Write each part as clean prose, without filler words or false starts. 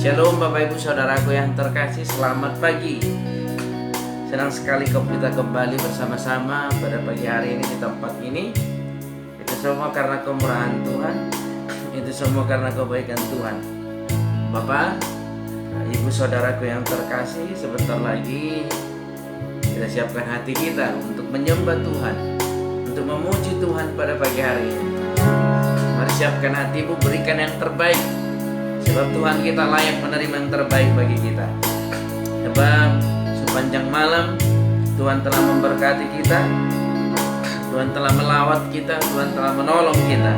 Shalom Bapak Ibu Saudaraku yang terkasih, selamat pagi. Senang sekali kita kembali bersama-sama pada pagi hari ini di tempat ini. Itu semua karena kemurahan Tuhan, itu semua karena kebaikan Tuhan. Bapak, Ibu Saudaraku yang terkasih, sebentar lagi kita siapkan hati kita untuk menyembah Tuhan, untuk memuji Tuhan pada pagi hari ini. Mari siapkan hatimu, berikan yang terbaik, sebab Tuhan kita layak menerima yang terbaik bagi kita. Sebab sepanjang malam Tuhan telah memberkati kita, Tuhan telah melawat kita, Tuhan telah menolong kita.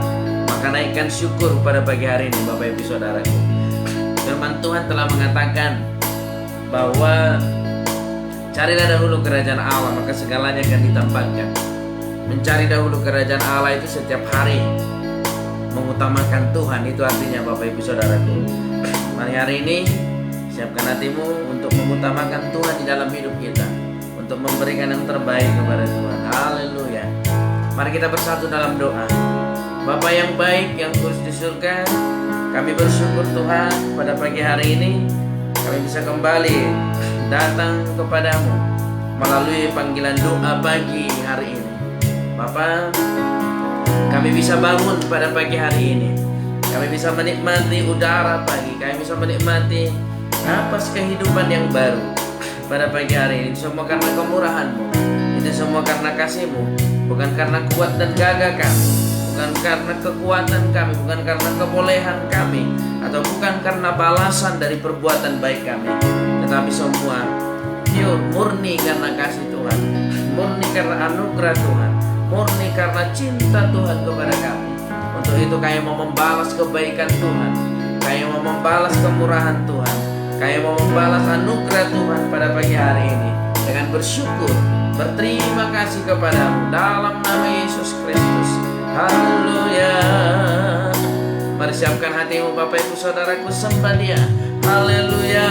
Maka naikkan syukur pada pagi hari ini Bapak Ibu Saudaraku. Firman Tuhan telah mengatakan bahwa carilah dahulu kerajaan Allah, maka segalanya akan ditambahkan. Mencari dahulu kerajaan Allah itu setiap hari mengutamakan Tuhan, itu artinya Bapak Ibu Saudaraku. Mari hari ini siapkan hatimu untuk mengutamakan Tuhan di dalam hidup kita, untuk memberikan yang terbaik kepada Tuhan. Haleluya. Mari kita bersatu dalam doa. Bapa yang baik yang kudus di surga, kami bersyukur Tuhan pada pagi hari ini kami bisa kembali datang kepadamu melalui panggilan doa pagi hari ini. Bapa, kami bisa bangun pada pagi hari ini. Kami bisa menikmati udara pagi. Kami bisa menikmati napas kehidupan yang baru pada pagi hari ini. Semua karena kemurahan-Mu. Itu semua karena kasih-Mu. Bukan karena kuat dan gagah kami, bukan karena kekuatan kami, bukan karena kebolehan kami, atau bukan karena balasan dari perbuatan baik kami, tetapi semua pure, murni karena kasih Tuhan, murni karena anugerah Tuhan, murni karena cinta Tuhan kepada kami. Untuk itu kami mau membalas kebaikan Tuhan, kami mau membalas kemurahan Tuhan, kami mau membalas anugerah Tuhan pada pagi hari ini dengan bersyukur, berterima kasih kepadamu dalam nama Yesus Kristus. Haleluya. Mari siapkan hatimu Bapak Ibu Saudaraku, sembah Dia. Haleluya.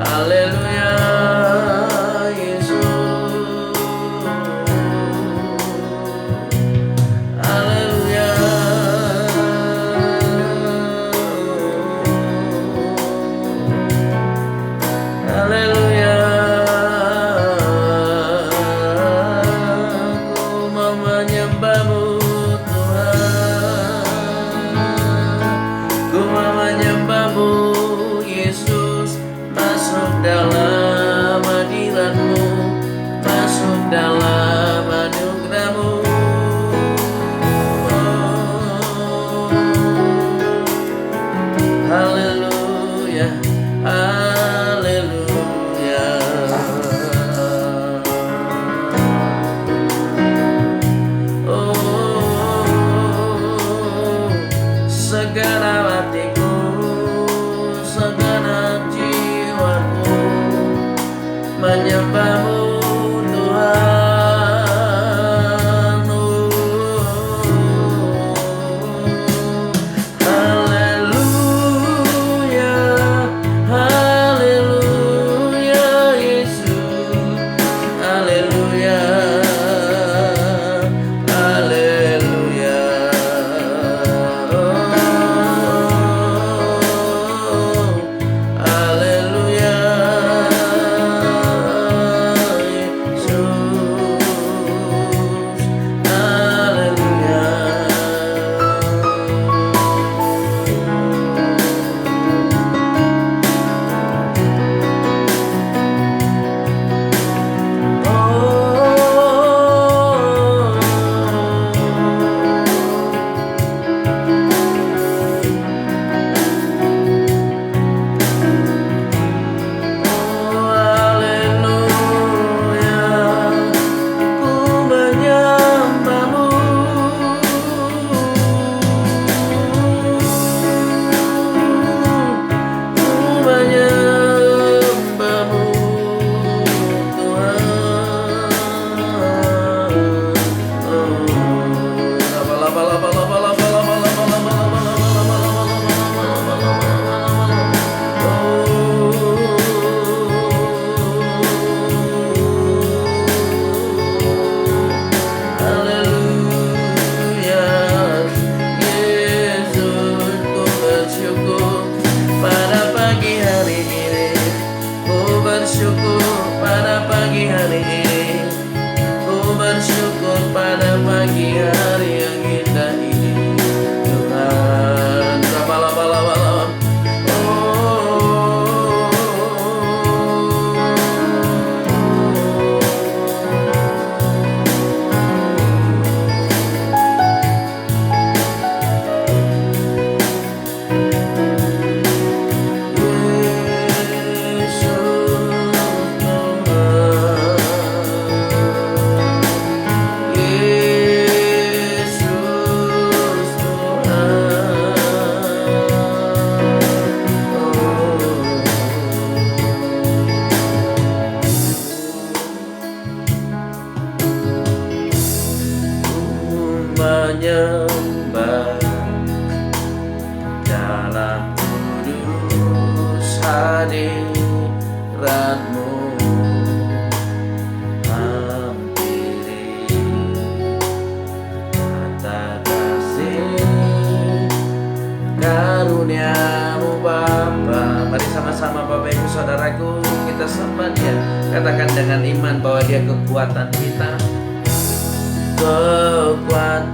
Haleluya, Yesus. Haleluya. Haleluya. Ku mau menyembah-Mu Tuhan. menyembah dalam kudus hadirat-Mu. Hampiri kata kasih karunia-Mu Bapa. Mari sama-sama Bapak Ibu Saudaraku, kita sembah Dia. Katakan dengan iman bahwa Dia kekuatan kita, kekuatanku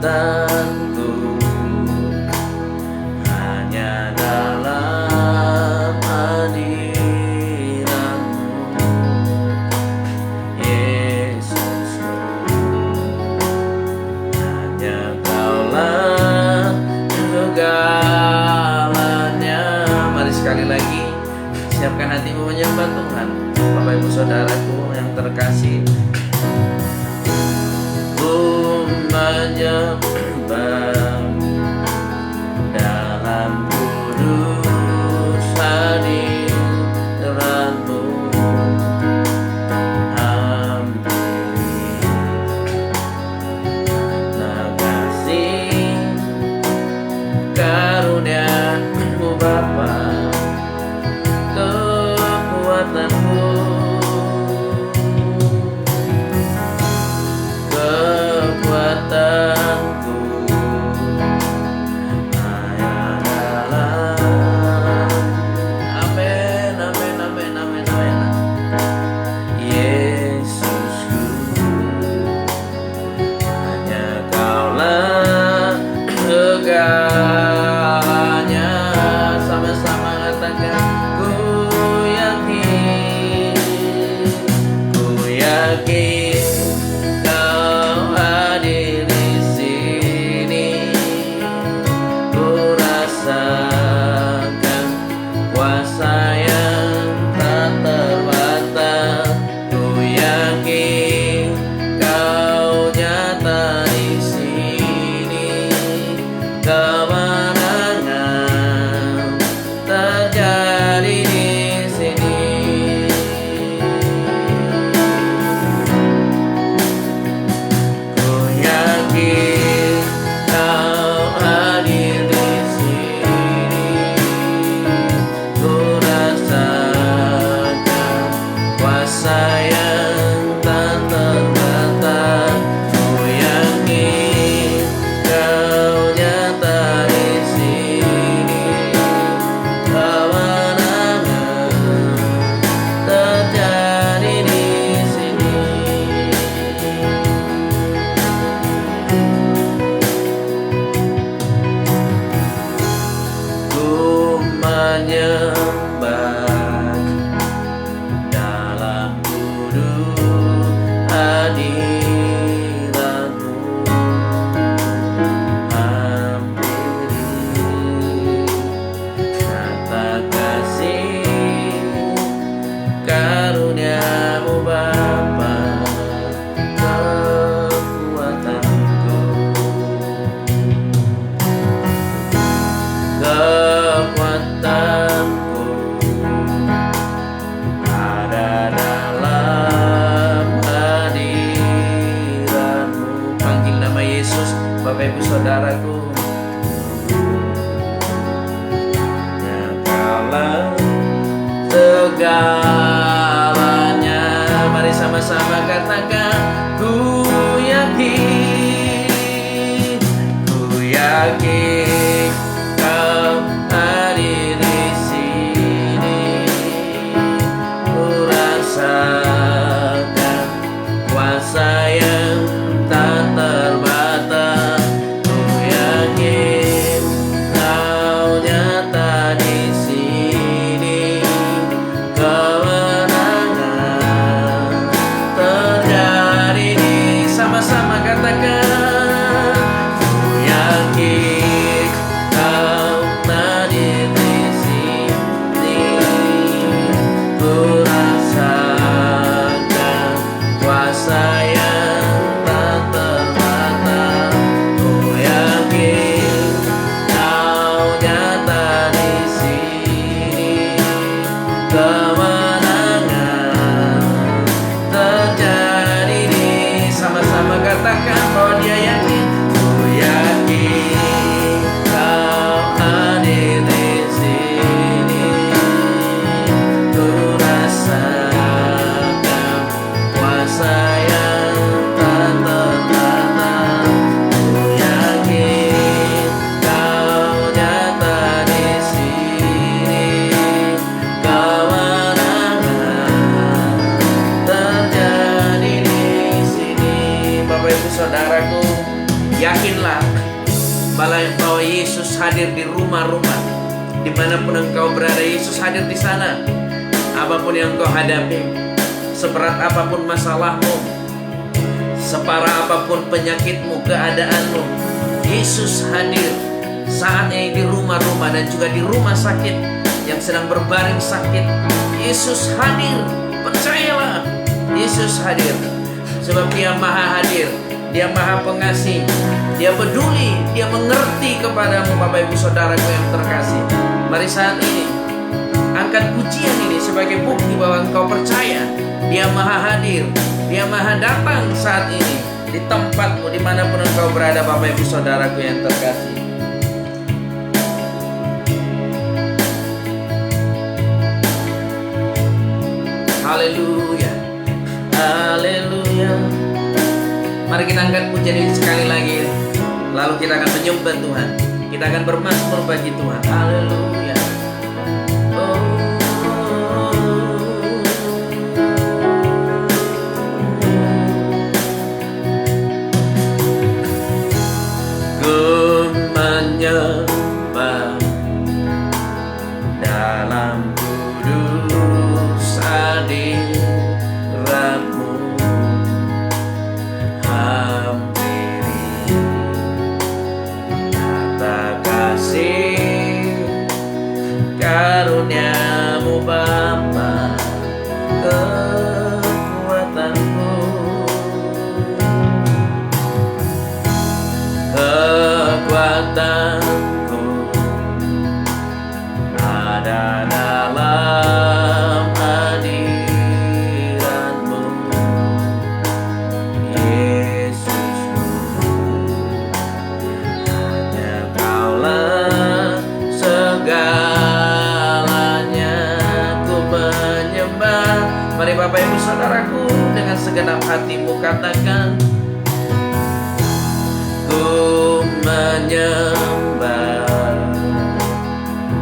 hanya dalam hadirat-Mu, Yesusku. Hanya Kaulah segalanya. Mari sekali lagi, siapkan hatimu menyembah Tuhan. Bapak Ibu Saudaraku yang terkasih, menyembah dalam kudus hadirat-Mu. Hampiri kata kasih karunia-Mu Bapa, kekuatanku, kekuatanku hanya dalam, amin, amin, amin, amin, amin, Yesusku. Hanya Kaulah segalanya. Sama-sama katakan, ku yakin Kau hadir di sini. Ku rasakan kuasa yang tak terbatas. Ku yakin Kau nyata di sini. Kemenangan terjadi di sini. Ku yakin Kau hadir di sini. Ku rasakan kuasa yang tak terbatas. Ku yakin Kau nyata di sini. Kemenangan terjadi di sini. Ku menyembah dalam kudus hadirat-Mu. Hampiri kata kasih karunia-Mu Bapa, kekuatanku, kekuatanku ada dalam hadirat-Mu. Panggil nama Yesus, Bapak Ibu Saudaraku. Hanya Kaulah segalanya. Mari sama-sama katakan, ku yakin Kau hadir di sini. Ku rasakan kuasa yang tak terbatas. Ku yakin Kau nyata di sini. Kemenangan terjadi di, sama-sama katakan, ku yakin Kau hadir di sini. Ku rasakan kuasa yang tak terbatas. Ku yakin Kau nyata di sini. Kemenangan terjadi di, sama-sama katakan bahwa Dia yakin. Ku yakin saudaraku, yakinlah bahwa Yesus hadir di rumah-rumah. Dimanapun engkau berada, Yesus hadir di sana. Apapun yang engkau hadapi, seberat apapun masalahmu, separah apapun penyakitmu, keadaanmu, Yesus hadir saatnya di rumah-rumah dan juga di rumah sakit yang sedang berbaring sakit. Yesus hadir, percayalah, Yesus hadir. Sebab Dia maha hadir, Dia maha pengasih, Dia peduli, Dia mengerti kepadamu, Bapak Ibu Saudaraku yang terkasih. Mari saat ini angkat pujian ini sebagai bukti bahwa engkau percaya Dia maha hadir, Dia maha datang saat ini di tempatmu dimanapun engkau berada, Bapak Ibu Saudaraku yang terkasih. Haleluya, haleluya. Mari kita angkat pujian ini sekali lagi. Lalu kita akan menyembah Tuhan. Kita akan bermazmur bagi Tuhan. Haleluya. Ku menyembah dalam kudus hadirat-Mu, hampiri kata kasih karunia-Mu Bapa, kekuatanmu, kekuatanku ada dalam hadirat-Mu, Yesusku. Hanya Kaulah segalanya, ku menyembah. Mari Bapak Ibu Saudaraku, dengan segenap hatimu katakan, ku menyembah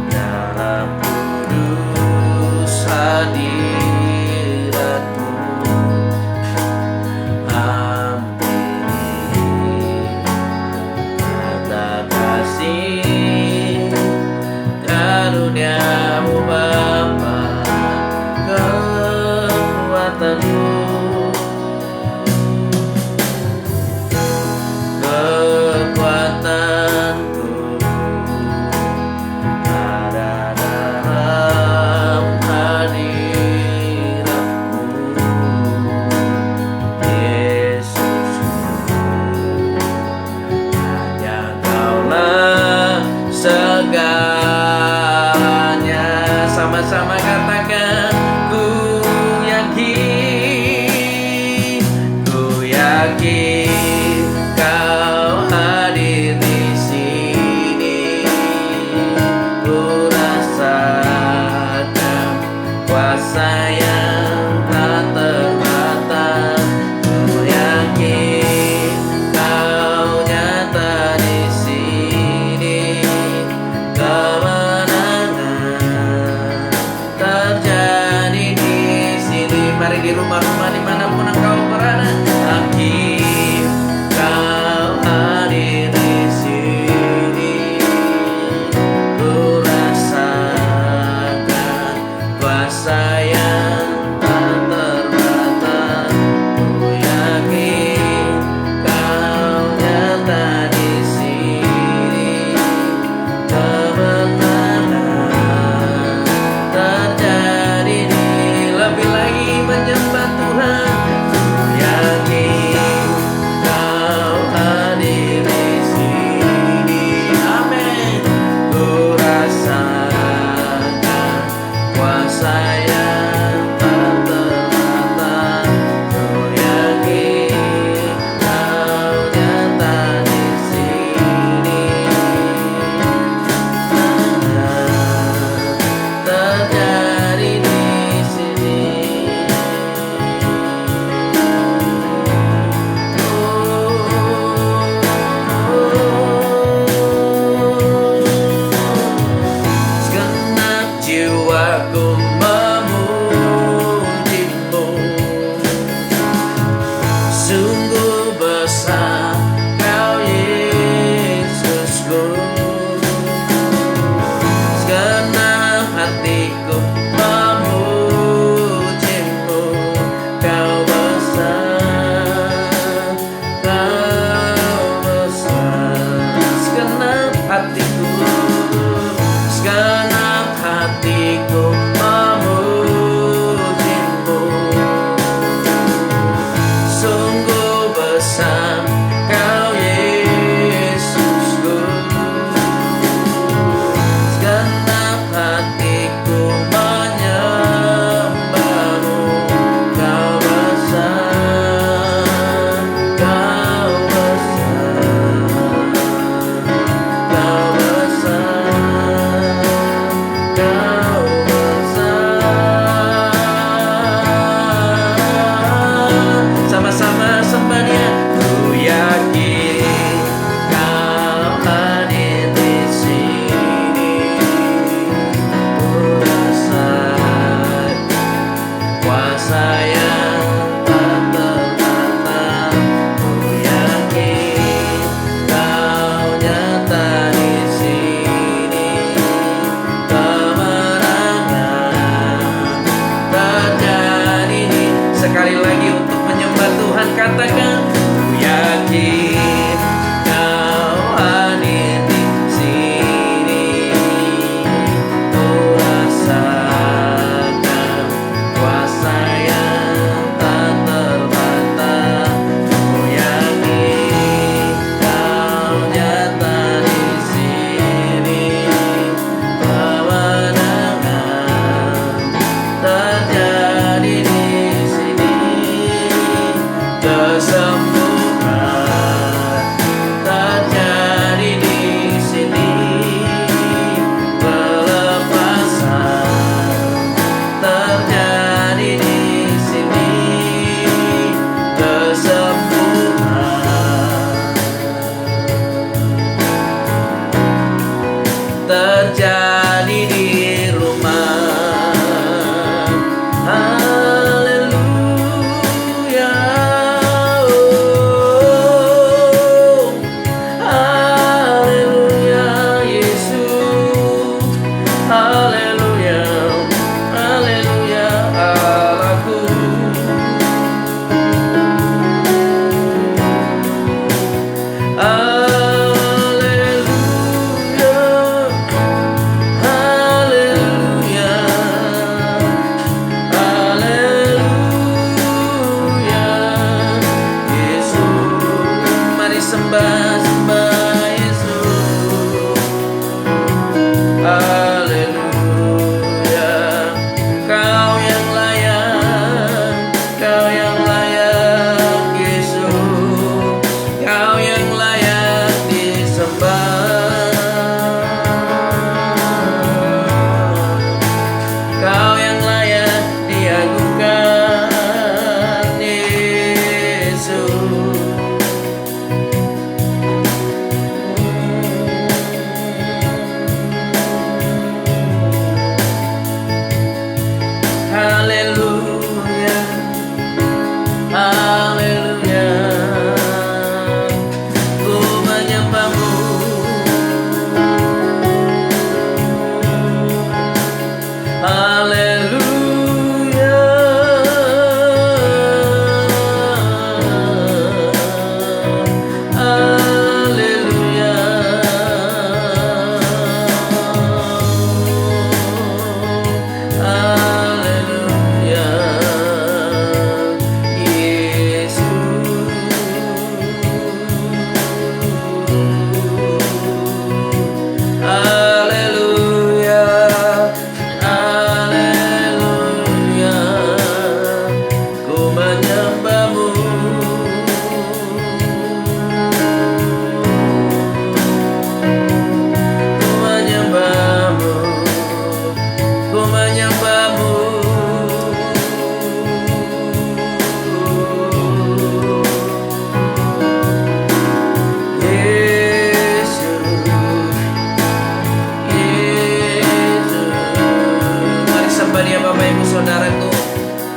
dalam kudus hadirat-Mu, hampiri kata kasih karunia-Mu Bapa, kekuatanmu.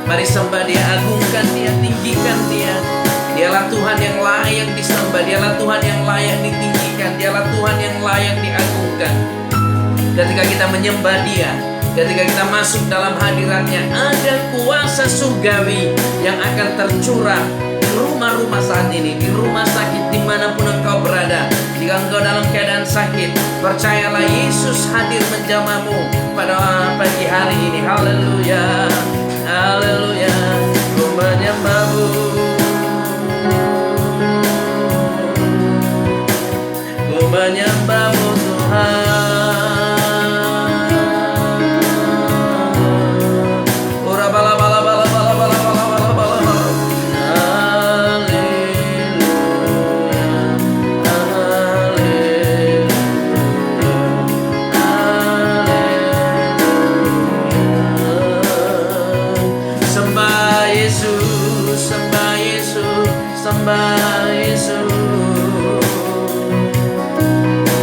Mari sembah Dia, agungkan Dia, tinggikan Dia. Dialah Tuhan yang layak disembah, Dialah Tuhan yang layak ditinggikan, Dialah Tuhan yang layak diagungkan. Ketika kita menyembah Dia, ketika kita masuk dalam hadirat-Nya, ada kuasa surgawi yang akan tercurah di rumah-rumah saat ini, di rumah sakit, dimanapun engkau berada. Jika engkau dalam keadaan sakit, percayalah Yesus hadir menjamahmu pada pagi hari ini. Haleluya, haleluya, ku menyembahmu, ku menyembahmu Tuhan. Sembah Yesus,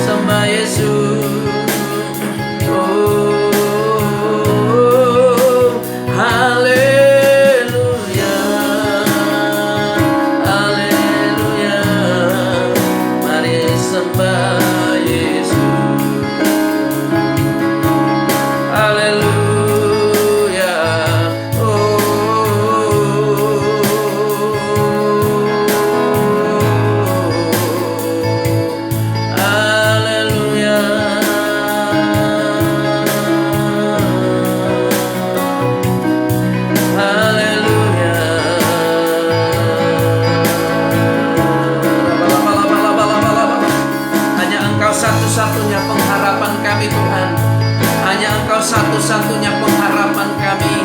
sembah Yesus. Oh, haleluya, haleluya. Mari sembah Yesus, haleluya. Satu-satunya pengharapan kami Tuhan, hanya Engkau satu-satunya pengharapan kami.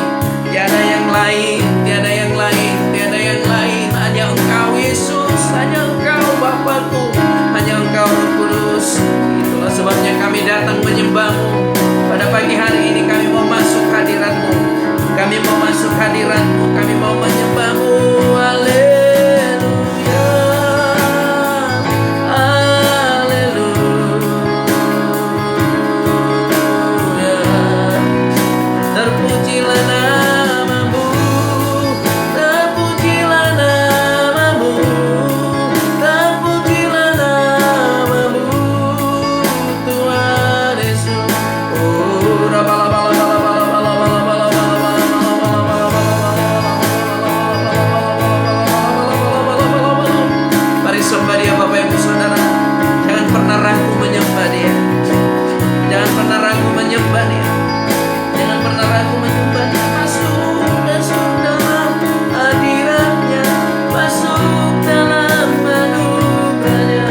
Tiada yang lain, tiada yang lain, tiada yang lain. Hanya Engkau Yesus, hanya Engkau Bapakku, hanya Engkau Roh Kudus. Itulah sebabnya kami datang menyembah-Mu. Pada pagi hari ini kami mau masuk hadirat-Mu, kami mau masuk hadirat-Mu, kami mau menyembah-Mu. Haleluya. menyembah Dia. Jangan pernah ragu menyembah Dia. Jangan pernah ragu menyembah Dia. Masuk dalam hadirat-Nya, masuk dalam anugerah-Nya.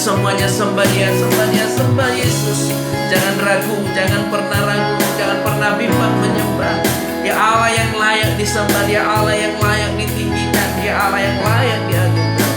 Semuanya sembah Dia, sembah Dia, sembah Yesus. Jangan ragu, jangan pernah ragu, jangan pernah bimbang menyembah. Dia Allah yang layak disembah, Dia Allah yang layak ditinggikan, Dia Allah yang layak diagungkan.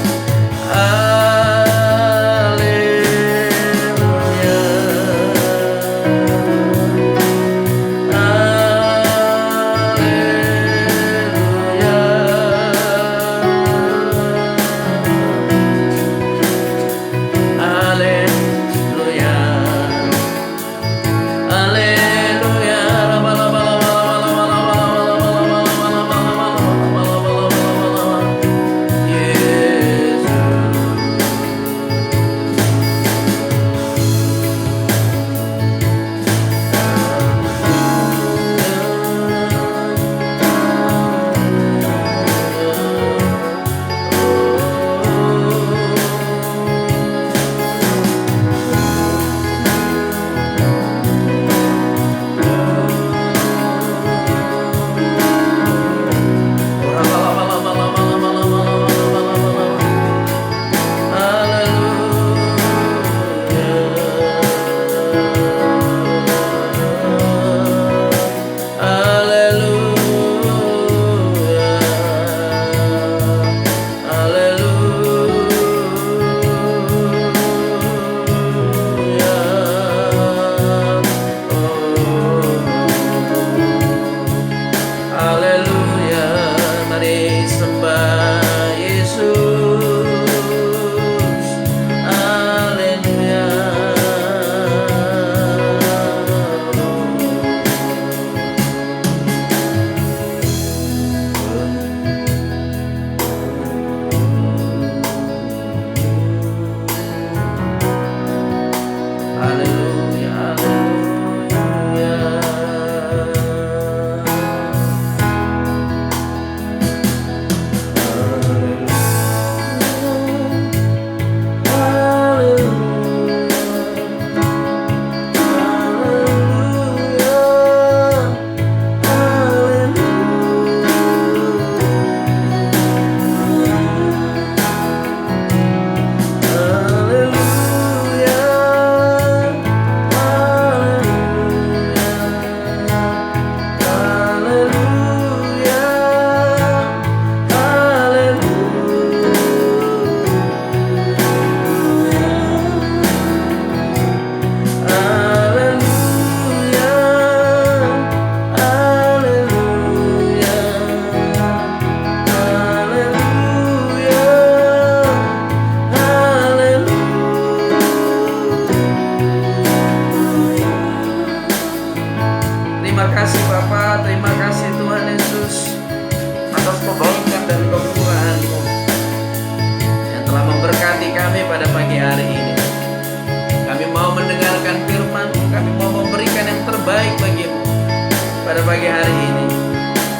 pagi hari ini.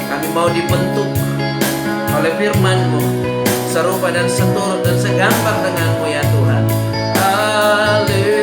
Kami mau dibentuk oleh firman-Mu, serupa dan seturut dan segambar dengan-Mu ya Tuhan. Haleluya.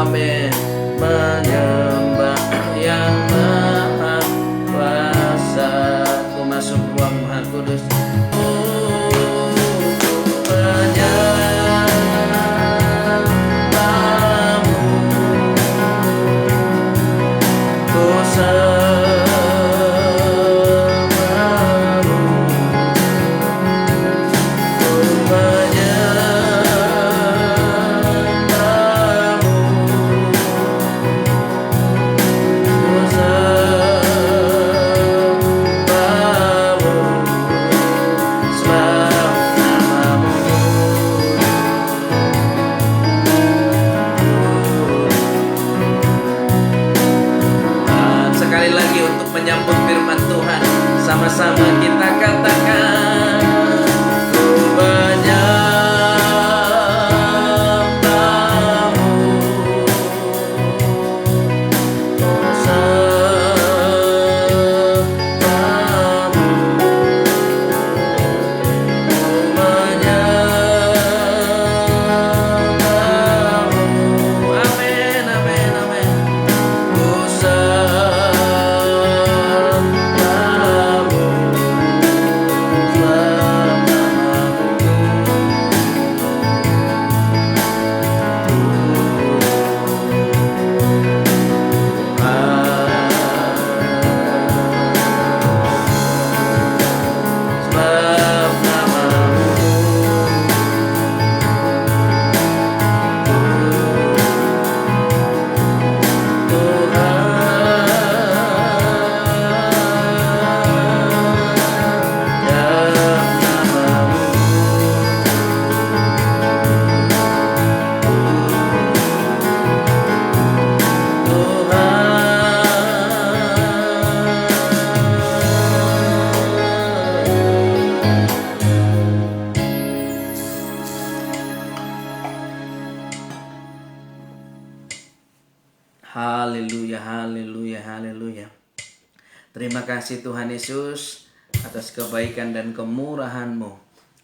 Amin. Menyembah yang maha kuasa. Ku masuk ruang Maha Kudus. Menyambut firman Tuhan, sama-sama kita katakan, ku menyembahmu, ku sembahmu, ku menyembahmu. Amin, amin, amin. Ku haleluya, haleluya, haleluya. Terima kasih Tuhan Yesus atas kebaikan dan kemurahan-Mu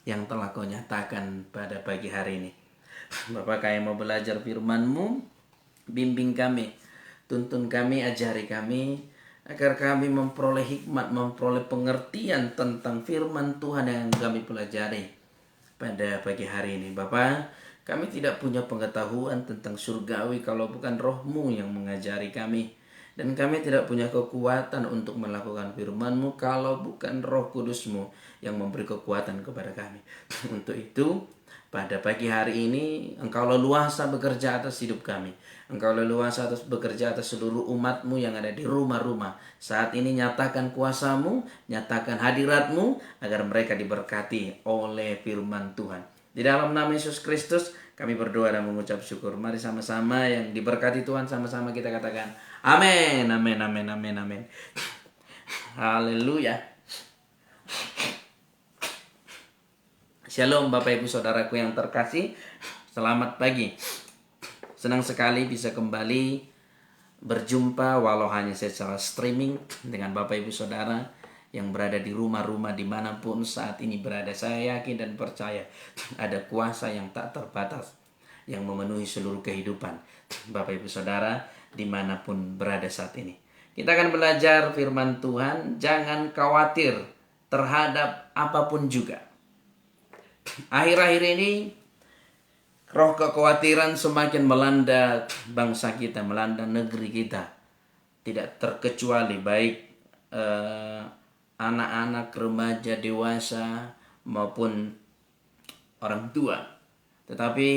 yang telah Kau nyatakan pada pagi hari ini. Bapak, kami mau belajar firman-Mu, bimbing kami, tuntun kami, ajari kami, agar kami memperoleh hikmat, memperoleh pengertian tentang firman Tuhan yang kami pelajari pada pagi hari ini. Bapak, kami tidak punya pengetahuan tentang surgawi kalau bukan Roh-Mu yang mengajari kami. Dan kami tidak punya kekuatan untuk melakukan firman-Mu kalau bukan Roh Kudus-Mu yang memberi kekuatan kepada kami. Untuk itu, pada pagi hari ini, Engkau leluasa bekerja atas hidup kami. Engkau leluasa bekerja atas seluruh umat-Mu yang ada di rumah-rumah. Saat ini nyatakan kuasa-Mu, nyatakan hadirat-Mu, agar mereka diberkati oleh firman Tuhan. Di dalam nama Yesus Kristus, kami berdoa dan mengucap syukur. Mari sama-sama yang diberkati Tuhan, sama-sama kita katakan, amin, amin, amin, amin, amin. Haleluya. Shalom Bapak Ibu Saudaraku yang terkasih. Selamat pagi. Senang sekali bisa kembali berjumpa walau hanya secara streaming dengan Bapak Ibu Saudara yang berada di rumah-rumah dimanapun saat ini berada. Saya yakin dan percaya ada kuasa yang tak terbatas yang memenuhi seluruh kehidupan Bapak Ibu Saudara dimanapun berada saat ini. Kita akan belajar firman Tuhan. Jangan khawatir terhadap apapun juga. Akhir-akhir ini roh kekhawatiran semakin melanda bangsa kita, melanda negeri kita. Tidak terkecuali baik anak-anak, remaja, dewasa maupun orang tua. Tetapi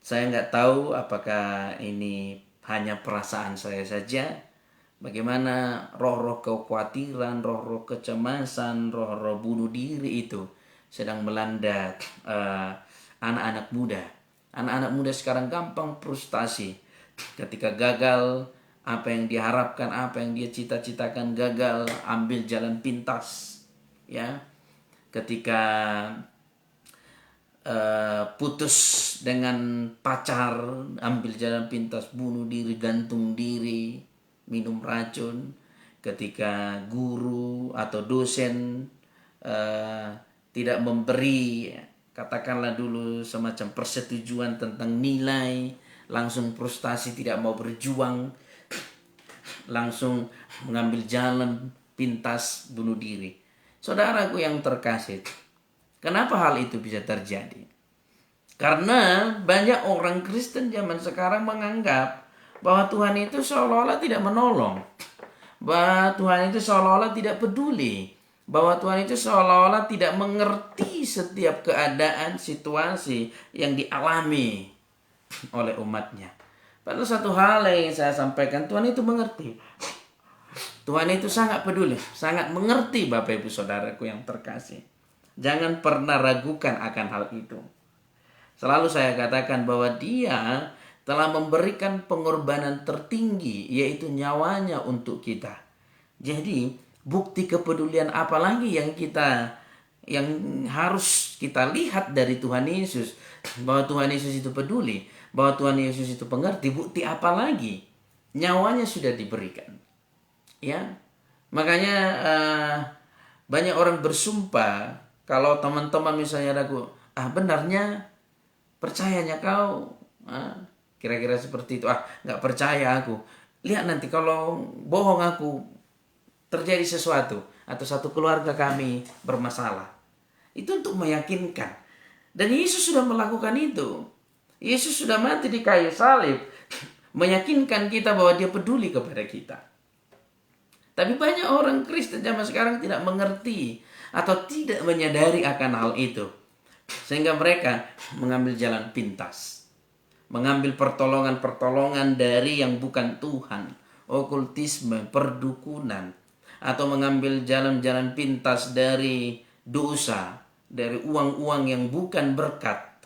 saya nggak tahu apakah ini hanya perasaan saya saja. Bagaimana roh-roh kekhawatiran, roh-roh kecemasan, roh-roh bunuh diri itu sedang melanda anak-anak muda. Anak-anak muda sekarang gampang frustasi ketika gagal apa yang diharapkan, apa yang dia cita-citakan gagal, ambil jalan pintas, ya. Ketika putus dengan pacar, ambil jalan pintas, bunuh diri, gantung diri, minum racun. Ketika guru atau dosen tidak memberi, katakanlah dulu semacam persetujuan tentang nilai, langsung frustasi, tidak mau berjuang, langsung mengambil jalan pintas bunuh diri. Saudaraku yang terkasih, kenapa hal itu bisa terjadi? Karena banyak orang Kristen zaman sekarang menganggap bahwa Tuhan itu seolah-olah tidak menolong, bahwa Tuhan itu seolah-olah tidak peduli, bahwa Tuhan itu seolah-olah tidak mengerti setiap keadaan, situasi yang dialami oleh umatnya. Padahal satu hal yang saya sampaikan, Tuhan itu mengerti. Tuhan itu sangat peduli, sangat mengerti Bapak Ibu Saudaraku yang terkasih. Jangan pernah ragukan akan hal itu. Selalu saya katakan bahwa Dia telah memberikan pengorbanan tertinggi, yaitu nyawanya untuk kita. Jadi bukti kepedulian apa lagi yang harus kita lihat dari Tuhan Yesus, bahwa Tuhan Yesus itu peduli, bahwa Tuhan Yesus itu pengerti. Bukti apa lagi? Nyawanya sudah diberikan. Ya, makanya banyak orang bersumpah, kalau teman-teman misalnya ragu, benarnya percayanya kau, kira-kira seperti itu, nggak percaya aku. Lihat nanti kalau bohong aku, terjadi sesuatu atau satu keluarga kami bermasalah. Itu untuk meyakinkan. Dan Yesus sudah melakukan itu. Yesus sudah mati di kayu salib, meyakinkan kita bahwa Dia peduli kepada kita. Tapi banyak orang Kristen zaman sekarang tidak mengerti atau tidak menyadari akan hal itu. Sehingga mereka mengambil jalan pintas, mengambil pertolongan-pertolongan dari yang bukan Tuhan, okultisme, perdukunan, atau mengambil jalan-jalan pintas dari dosa, dari uang-uang yang bukan berkat,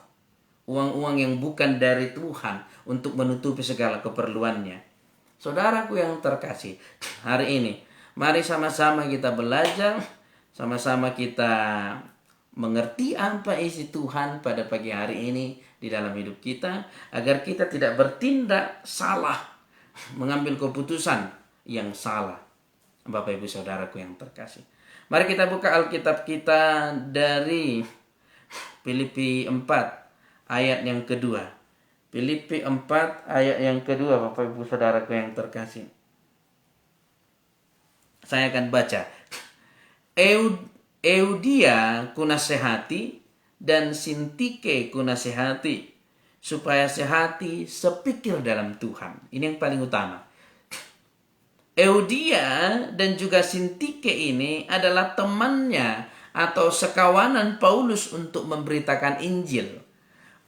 uang-uang yang bukan dari Tuhan untuk menutupi segala keperluannya. Saudaraku yang terkasih, hari ini mari sama-sama kita belajar, sama-sama kita mengerti apa isi Tuhan pada pagi hari ini di dalam hidup kita, agar kita tidak bertindak salah, mengambil keputusan yang salah. Bapak Ibu Saudaraku yang terkasih, mari kita buka Alkitab kita dari Filipi 4 ayat yang kedua. Filipi 4 ayat yang kedua, Bapak Ibu Saudaraku yang terkasih. Saya akan baca. Eudia kunasehati dan Sintike kunasehati, supaya sehati sepikir dalam Tuhan. Ini yang paling utama. Eudia dan juga Sintike ini adalah temannya atau sekawanan Paulus untuk memberitakan Injil.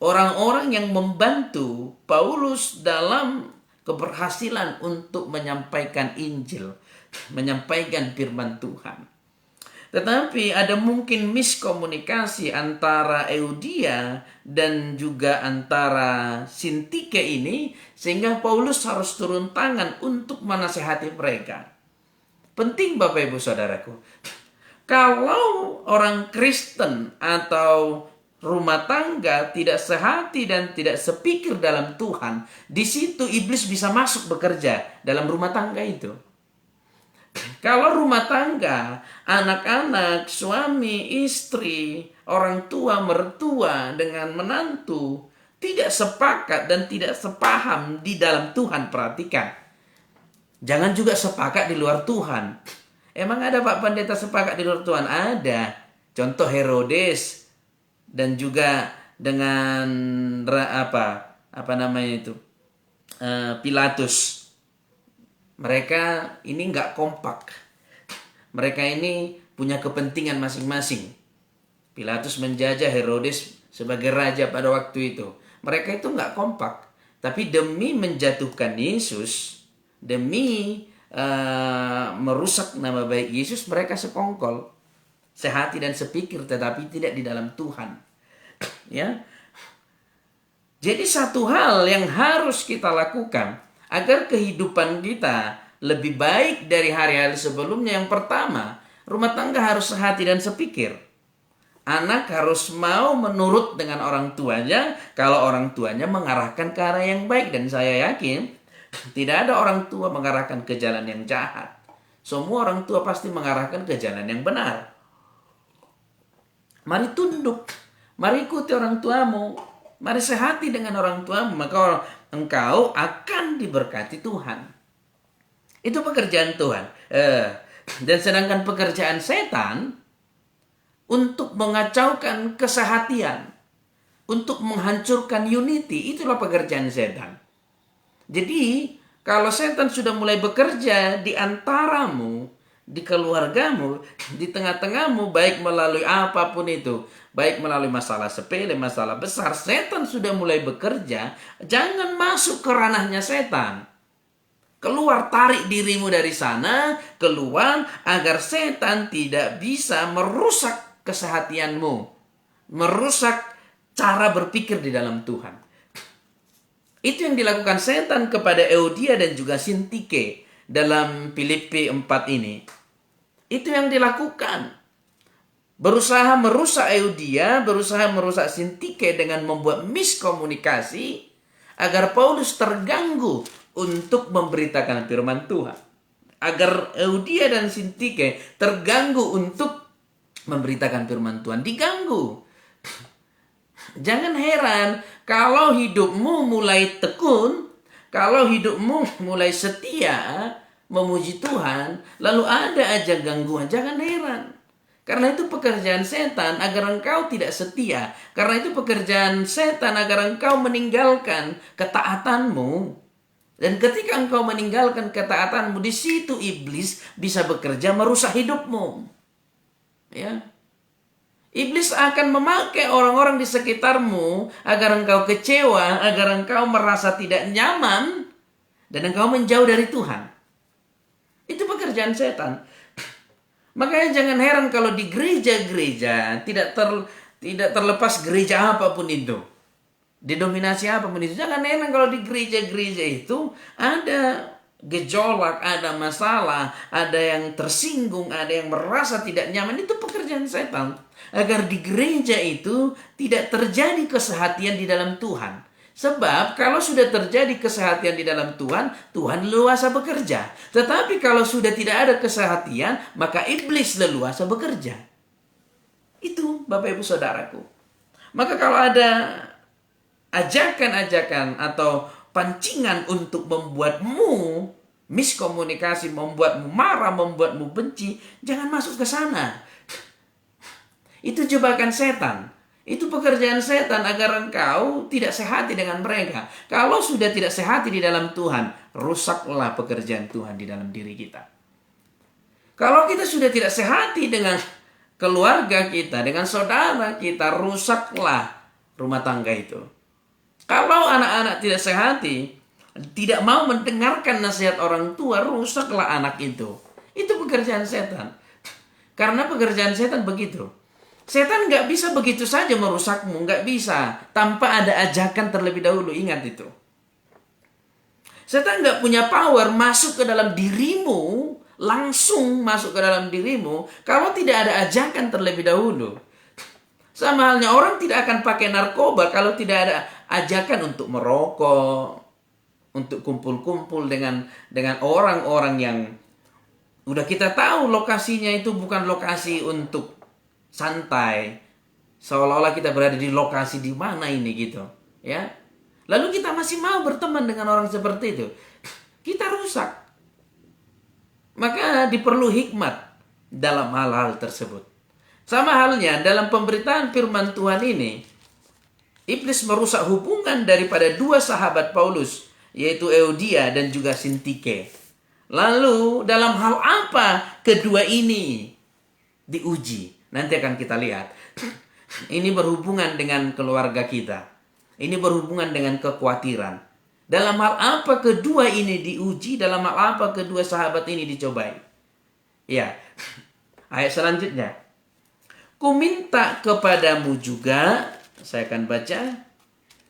Orang-orang yang membantu Paulus dalam keberhasilan untuk menyampaikan Injil, menyampaikan firman Tuhan. Tetapi ada mungkin miskomunikasi antara Eudia dan juga antara Sintike ini, sehingga Paulus harus turun tangan untuk menasehati mereka. Penting Bapak Ibu Saudaraku, kalau orang Kristen atau rumah tangga tidak sehati dan tidak sepikir dalam Tuhan, di situ iblis bisa masuk bekerja dalam rumah tangga itu. Kalau rumah tangga, anak-anak, suami, istri, orang tua, mertua dengan menantu tidak sepakat dan tidak sepaham di dalam Tuhan, perhatikan. Jangan juga sepakat di luar Tuhan. Emang ada Pak Pendeta sepakat di luar Tuhan? Ada. Contoh Herodes dan juga dengan Pilatus. Mereka ini nggak kompak. Mereka ini punya kepentingan masing-masing. Pilatus menjajah Herodes sebagai raja pada waktu itu. Mereka itu nggak kompak. Tapi demi menjatuhkan Yesus, demi merusak nama baik Yesus, mereka sekongkol, sehati dan sepikir, tetapi tidak di dalam Tuhan. Ya. Jadi satu hal yang harus kita lakukan agar kehidupan kita lebih baik dari hari-hari sebelumnya. Yang pertama, rumah tangga harus sehati dan sepikir. Anak harus mau menurut dengan orang tuanya kalau orang tuanya mengarahkan ke arah yang baik. Dan saya yakin tidak ada orang tua mengarahkan ke jalan yang jahat. Semua orang tua pasti mengarahkan ke jalan yang benar. Mari tunduk, mari ikuti orang tuamu. Mari sehati dengan orang tuamu, maka engkau akan diberkati Tuhan. Itu pekerjaan Tuhan. Dan sedangkan pekerjaan setan untuk mengacaukan kesehatian, untuk menghancurkan unity, itulah pekerjaan setan. Jadi, kalau setan sudah mulai bekerja di antaramu, di keluargamu, di tengah-tengahmu, baik melalui apapun itu, baik melalui masalah sepele, masalah besar, setan sudah mulai bekerja, jangan masuk ke ranahnya setan. Keluar, tarik dirimu dari sana, keluar agar setan tidak bisa merusak kesehatianmu, merusak cara berpikir di dalam Tuhan. Itu yang dilakukan setan kepada Euodia dan juga Sintike dalam Filipi 4 ini. Itu yang dilakukan. Berusaha merusak Euodia, berusaha merusak Sintike dengan membuat miskomunikasi agar Paulus terganggu untuk memberitakan firman Tuhan. Agar Euodia dan Sintike terganggu untuk memberitakan firman Tuhan. Diganggu. Jangan heran kalau hidupmu mulai tekun, kalau hidupmu mulai setia memuji Tuhan, lalu ada aja gangguan. Jangan heran. Karena itu pekerjaan setan agar engkau tidak setia. Karena itu pekerjaan setan agar engkau meninggalkan ketaatanmu. Dan ketika engkau meninggalkan ketaatanmu, di situ iblis bisa bekerja merusak hidupmu. Ya. Iblis akan memakai orang-orang di sekitarmu agar engkau kecewa, agar engkau merasa tidak nyaman, dan engkau menjauh dari Tuhan. Itu pekerjaan setan. Makanya jangan heran kalau di gereja-gereja tidak terlepas gereja apapun itu, denominasi apapun itu. Jangan heran kalau di gereja-gereja itu ada gejolak, ada masalah, ada yang tersinggung, ada yang merasa tidak nyaman. Itu pekerjaan setan. Agar di gereja itu tidak terjadi kesehatian di dalam Tuhan. Sebab kalau sudah terjadi kesehatian di dalam Tuhan, Tuhan leluasa bekerja. Tetapi kalau sudah tidak ada kesehatian, maka iblis leluasa bekerja. Itu Bapak Ibu Saudaraku. Maka kalau ada ajakan-ajakan atau pancingan untuk membuatmu miskomunikasi, membuatmu marah, membuatmu benci, jangan masuk ke sana. Itu jebakan setan. Itu pekerjaan setan agar engkau tidak sehati dengan mereka. Kalau sudah tidak sehati di dalam Tuhan, rusaklah pekerjaan Tuhan di dalam diri kita. Kalau kita sudah tidak sehati dengan keluarga kita, dengan saudara kita, rusaklah rumah tangga itu. Kalau anak-anak tidak sehati, tidak mau mendengarkan nasihat orang tua, rusaklah anak itu. Itu pekerjaan setan. Karena pekerjaan setan begitu. Setan nggak bisa begitu saja merusakmu, nggak bisa tanpa ada ajakan terlebih dahulu. Ingat itu. Setan nggak punya power masuk ke dalam dirimu, langsung masuk ke dalam dirimu kalau tidak ada ajakan terlebih dahulu. Sama halnya orang tidak akan pakai narkoba kalau tidak ada ajakan untuk merokok, untuk kumpul-kumpul dengan orang-orang yang udah kita tahu lokasinya itu bukan lokasi untuk santai, seolah-olah kita berada di lokasi di mana ini gitu, ya. Lalu kita masih mau berteman dengan orang seperti itu, kita rusak. Maka diperlu hikmat dalam hal-hal tersebut. Sama halnya dalam pemberitaan firman Tuhan ini, iblis merusak hubungan daripada dua sahabat Paulus, yaitu Euodia dan juga Sintike. Lalu dalam hal apa kedua ini diuji? Nanti akan kita lihat. Ini berhubungan dengan keluarga kita. Ini berhubungan dengan kekhawatiran. Dalam hal apa kedua ini diuji? Dalam hal apa kedua sahabat ini dicobai? Ya. Ayat selanjutnya. Ku minta kepadamu juga. Saya akan baca.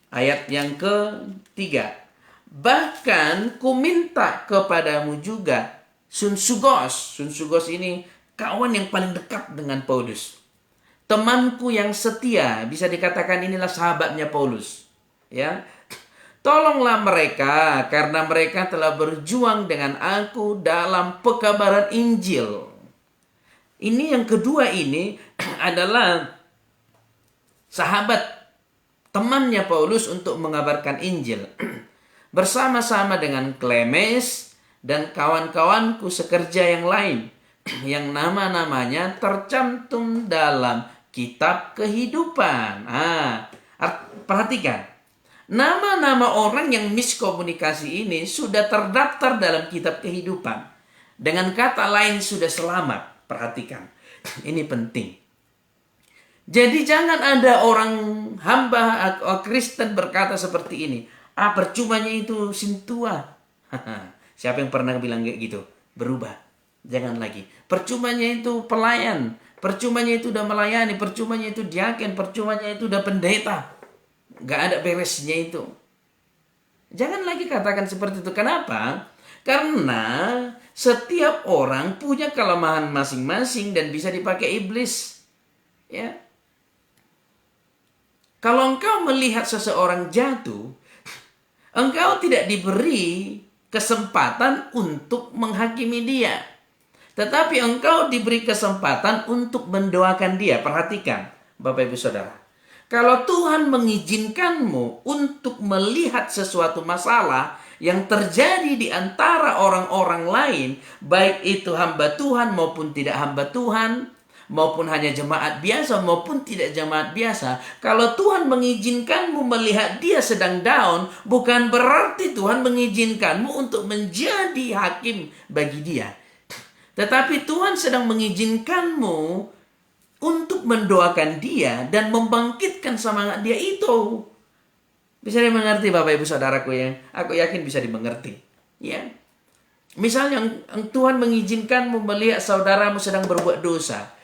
Ayat yang ketiga. Bahkan ku minta kepadamu juga. Sunsugos. Sunsugos ini kawan yang paling dekat dengan Paulus. Temanku yang setia, bisa dikatakan inilah sahabatnya Paulus. Ya. Tolonglah mereka karena mereka telah berjuang dengan aku dalam pekabaran Injil. Ini yang kedua ini adalah sahabat temannya Paulus untuk mengabarkan Injil. Bersama-sama dengan Klemes dan kawan-kawanku sekerja yang lain. Yang nama-namanya tercantum dalam kitab kehidupan. Perhatikan. Nama-nama orang yang miskomunikasi ini sudah terdaftar dalam kitab kehidupan. Dengan kata lain sudah selamat. Perhatikan. Ini penting. Jadi jangan ada orang hamba atau Kristen berkata seperti ini. Percumanya itu sintua. Siapa yang pernah bilang kayak gitu? Berubah. Jangan lagi. Percumanya itu pelayan. Percumanya itu udah melayani. Percumanya itu diaken. Percumanya itu udah pendeta. Gak ada beresnya itu. Jangan lagi katakan seperti itu. Kenapa? Karena setiap orang punya kelemahan masing-masing dan bisa dipakai iblis. Ya. Kalau engkau melihat seseorang jatuh, engkau tidak diberi kesempatan untuk menghakimi dia. Tetapi engkau diberi kesempatan untuk mendoakan dia. Perhatikan, Bapak Ibu Saudara. Kalau Tuhan mengizinkanmu untuk melihat sesuatu masalah yang terjadi di antara orang-orang lain, baik itu hamba Tuhan maupun tidak hamba Tuhan, maupun hanya jemaat biasa maupun tidak jemaat biasa, kalau Tuhan mengizinkanmu melihat dia sedang down, bukan berarti Tuhan mengizinkanmu untuk menjadi hakim bagi dia. Tetapi Tuhan sedang mengizinkanmu untuk mendoakan dia dan membangkitkan semangat dia itu. Bisa dimengerti Bapak Ibu Saudaraku ya? Aku yakin bisa dimengerti. Ya. Misalnya Tuhan mengizinkanmu melihat saudaramu sedang berbuat dosa.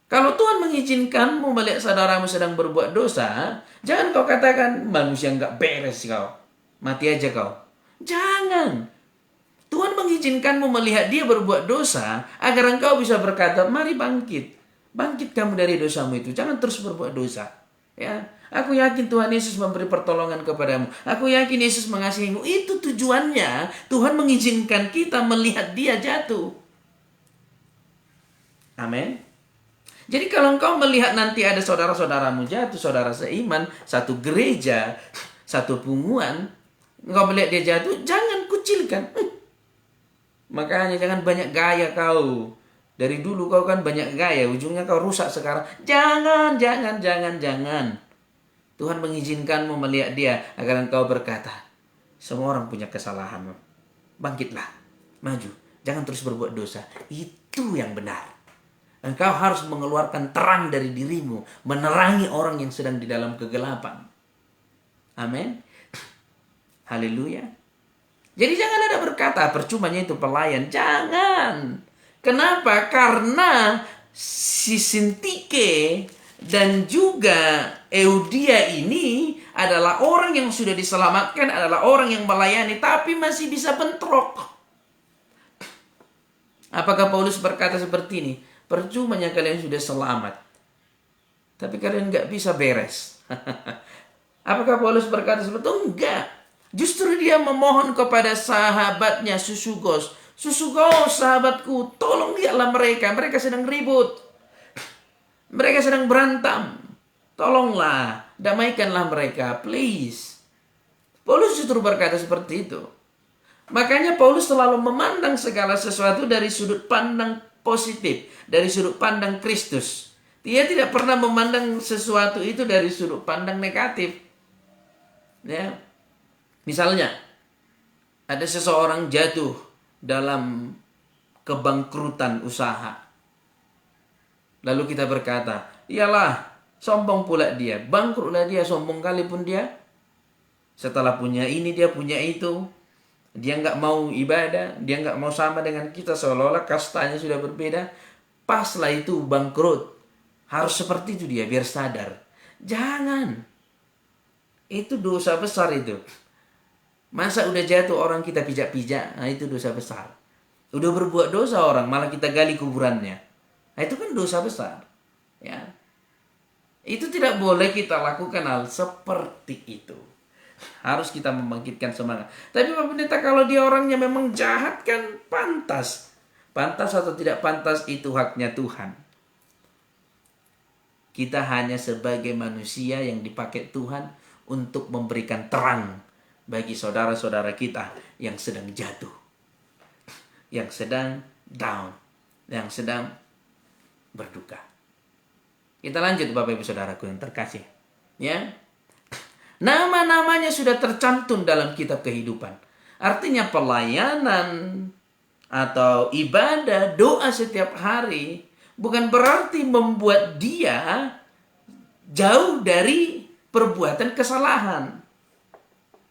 Kalau Tuhan mengizinkanmu melihat saudaramu sedang berbuat dosa, jangan kau katakan manusia nggak beres kau. Mati aja kau. Jangan. Tuhan mengizinkanmu melihat dia berbuat dosa agar engkau bisa berkata, mari bangkit. Bangkit kamu dari dosamu itu. Jangan terus berbuat dosa. Ya, aku yakin Tuhan Yesus memberi pertolongan kepadamu. Aku yakin Yesus mengasihimu. Itu tujuannya. Tuhan mengizinkan kita melihat dia jatuh. Amin. Jadi kalau engkau melihat nanti ada saudara-saudaramu jatuh, saudara seiman, satu gereja, satu punguan, engkau melihat dia jatuh, jangan kucilkan. Makanya jangan banyak gaya kau. Dari dulu kau kan banyak gaya, ujungnya kau rusak sekarang. Jangan. Tuhan mengizinkanmu melihat dia agar engkau berkata, semua orang punya kesalahan. Bangkitlah, maju. Jangan terus berbuat dosa. Itu yang benar. Engkau harus mengeluarkan terang dari dirimu, menerangi orang yang sedang di dalam kegelapan. Amin. Haleluya. Jadi jangan ada berkata, percumanya itu pelayan. Jangan. Kenapa? Karena si Sintike dan juga Eudia ini adalah orang yang sudah diselamatkan, adalah orang yang melayani, tapi masih bisa bentrok. Apakah Paulus berkata seperti ini? Percumanya kalian sudah selamat, tapi kalian nggak bisa beres. Apakah Paulus berkata seperti itu? Enggak. Justru dia memohon kepada sahabatnya Susugos. Susugos, sahabatku, tolong lihatlah mereka. Mereka sedang ribut. Mereka sedang berantem. Tolonglah, damaikanlah mereka, please. Paulus justru berkata seperti itu. Makanya Paulus selalu memandang segala sesuatu dari sudut pandang positif, dari sudut pandang Kristus. Dia tidak pernah memandang sesuatu itu dari sudut pandang negatif. Ya. Misalnya, ada seseorang jatuh dalam kebangkrutan usaha. Lalu kita berkata, iyalah, sombong pula dia. Bangkrutlah dia, sombong kali pun dia. Setelah punya ini, dia punya itu. Dia nggak mau ibadah, dia nggak mau sama dengan kita. Seolah-olah kastanya sudah berbeda. Paslah itu bangkrut. Harus seperti itu dia, biar sadar. Jangan. Itu dosa besar itu. Masa udah jatuh orang kita pijak-pijak, nah itu dosa besar. Udah berbuat dosa orang, malah kita gali kuburannya. Nah itu kan dosa besar. Ya. Itu tidak boleh kita lakukan hal seperti itu. Harus kita membangkitkan semangat. Tapi Pak Pendeta, kalau dia orangnya memang jahat kan pantas. Pantas atau tidak pantas itu haknya Tuhan. Kita hanya sebagai manusia yang dipakai Tuhan untuk memberikan terang bagi saudara-saudara kita yang sedang jatuh, yang sedang down, yang sedang berduka. Kita lanjut Bapak Ibu Saudaraku yang terkasih. Ya. Nama-namanya sudah tercantum dalam kitab kehidupan. Artinya pelayanan atau ibadah, doa setiap hari bukan berarti membuat dia jauh dari perbuatan kesalahan.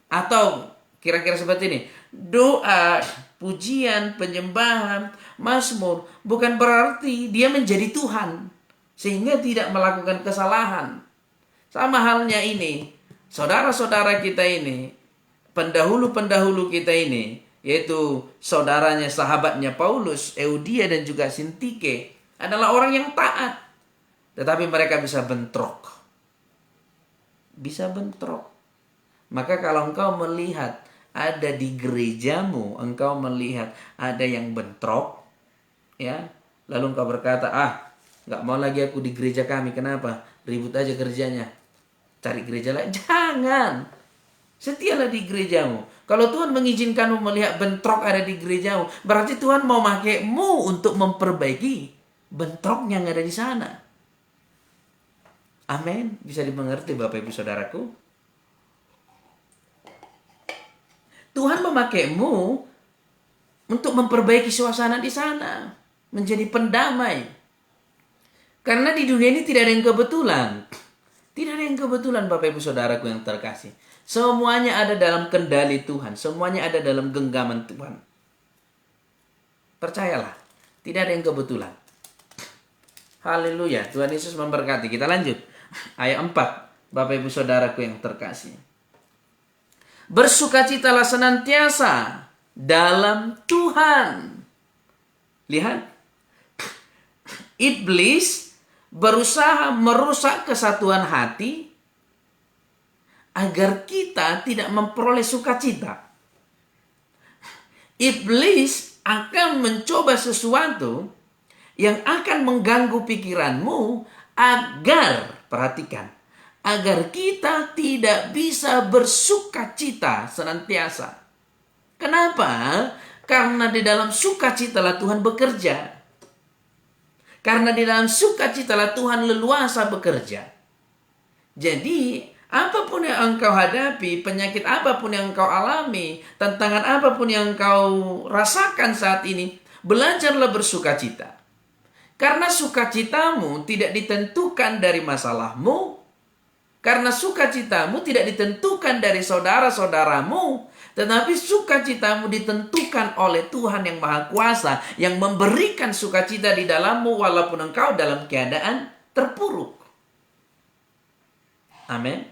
Atau kira-kira seperti ini. Doa, pujian, penyembahan, mazmur bukan berarti dia menjadi Tuhan sehingga tidak melakukan kesalahan. Sama halnya ini, saudara-saudara kita ini, pendahulu-pendahulu kita ini, yaitu saudaranya, sahabatnya Paulus, Eudia dan juga Sintike, adalah orang yang taat. Tetapi mereka bisa bentrok. Bisa bentrok. Maka kalau engkau melihat ada di gerejamu, engkau melihat ada yang bentrok, ya, lalu engkau berkata, nggak mau lagi aku di gereja kami. Kenapa? Ribut aja kerjanya. Cari gereja lain. Jangan. Setialah di gerejamu. Kalau Tuhan mengizinkanmu melihat bentrok ada di gerejamu, berarti Tuhan mau makaimu untuk memperbaiki bentrok yang ada di sana. Amin. Bisa dimengerti Bapak Ibu Saudaraku? Tuhan memakaimu untuk memperbaiki suasana di sana. Menjadi pendamai. Karena di dunia ini tidak ada yang kebetulan. Tidak ada yang kebetulan Bapak Ibu Saudaraku yang terkasih. Semuanya ada dalam kendali Tuhan. Semuanya ada dalam genggaman Tuhan. Percayalah. Tidak ada yang kebetulan. Haleluya. Tuhan Yesus memberkati. Kita lanjut. Ayat 4. Bapak Ibu Saudaraku yang terkasih. Bersukacitalah senantiasa dalam Tuhan. Lihat. Iblis berusaha merusak kesatuan hati agar kita tidak memperoleh sukacita. Iblis akan mencoba sesuatu yang akan mengganggu pikiranmu agar, perhatikan, agar kita tidak bisa bersukacita senantiasa. Kenapa? Karena di dalam sukacitalah Tuhan bekerja. Karena di dalam sukacitalah Tuhan leluasa bekerja. Jadi, apapun yang engkau hadapi, penyakit apapun yang engkau alami, tantangan apapun yang engkau rasakan saat ini, belajarlah bersukacita. Karena sukacitamu tidak ditentukan dari masalahmu, karena sukacitamu tidak ditentukan dari saudara-saudaramu, tetapi sukacitamu ditentukan oleh Tuhan yang Maha Kuasa, yang memberikan sukacita di dalammu walaupun engkau dalam keadaan terpuruk. Amin.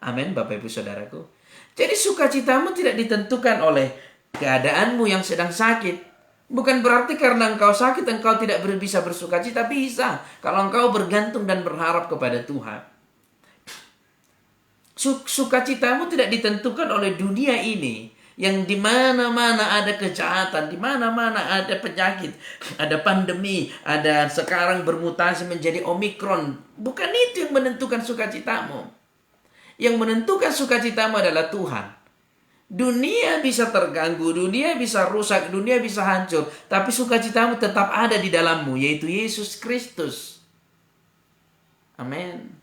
Amin Bapak Ibu Saudaraku. Jadi sukacitamu tidak ditentukan oleh keadaanmu yang sedang sakit. Bukan berarti karena engkau sakit engkau tidak bisa bersukacita. Bisa. Kalau engkau bergantung dan berharap kepada Tuhan. Sukacitamu tidak ditentukan oleh dunia ini. Yang di mana-mana ada kejahatan. Di mana-mana ada penyakit. Ada pandemi. Ada sekarang bermutasi menjadi Omikron. Bukan itu yang menentukan sukacitamu. Yang menentukan sukacitamu adalah Tuhan. Dunia bisa terganggu, dunia bisa rusak, dunia bisa hancur. Tapi sukacitamu tetap ada di dalammu, yaitu Yesus Kristus. Amin.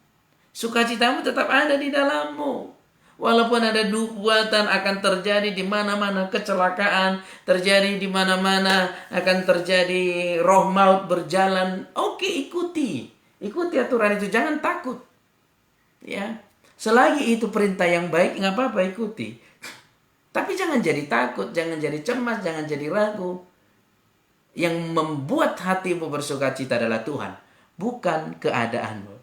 Sukacitamu tetap ada di dalammu. Walaupun ada nubuatan akan terjadi di mana-mana kecelakaan, terjadi di mana-mana akan terjadi roh maut berjalan. Oke, ikuti. Ikuti aturan itu, jangan takut. Ya. Selagi itu perintah yang baik, nggak apa-apa ikuti. Tapi jangan jadi takut, jangan jadi cemas, jangan jadi ragu. Yang membuat hatimu bersukacita adalah Tuhan, bukan keadaanmu.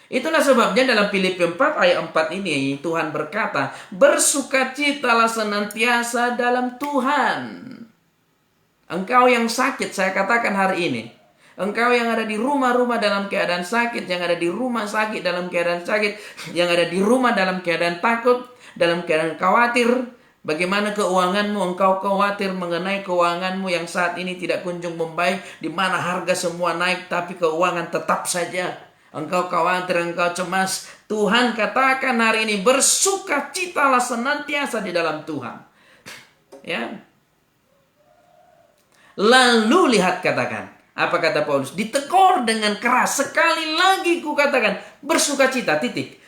Itulah sebabnya dalam Filipi 4 ayat 4 ini Tuhan berkata, bersukacitalah senantiasa dalam Tuhan. Engkau yang sakit, saya katakan hari ini, engkau yang ada di rumah-rumah dalam keadaan sakit, yang ada di rumah sakit dalam keadaan sakit, yang ada di rumah dalam keadaan takut, dalam keadaan khawatir, bagaimana keuanganmu, engkau khawatir mengenai keuanganmu yang saat ini tidak kunjung membaik, di mana harga semua naik tapi keuangan tetap saja engkau khawatir, engkau cemas, Tuhan katakan hari ini, bersukacitalah senantiasa di dalam Tuhan. Ya. Lalu lihat, katakan, apa kata Paulus? Ditegur dengan keras, sekali lagi ku katakan, bersukacita, titik.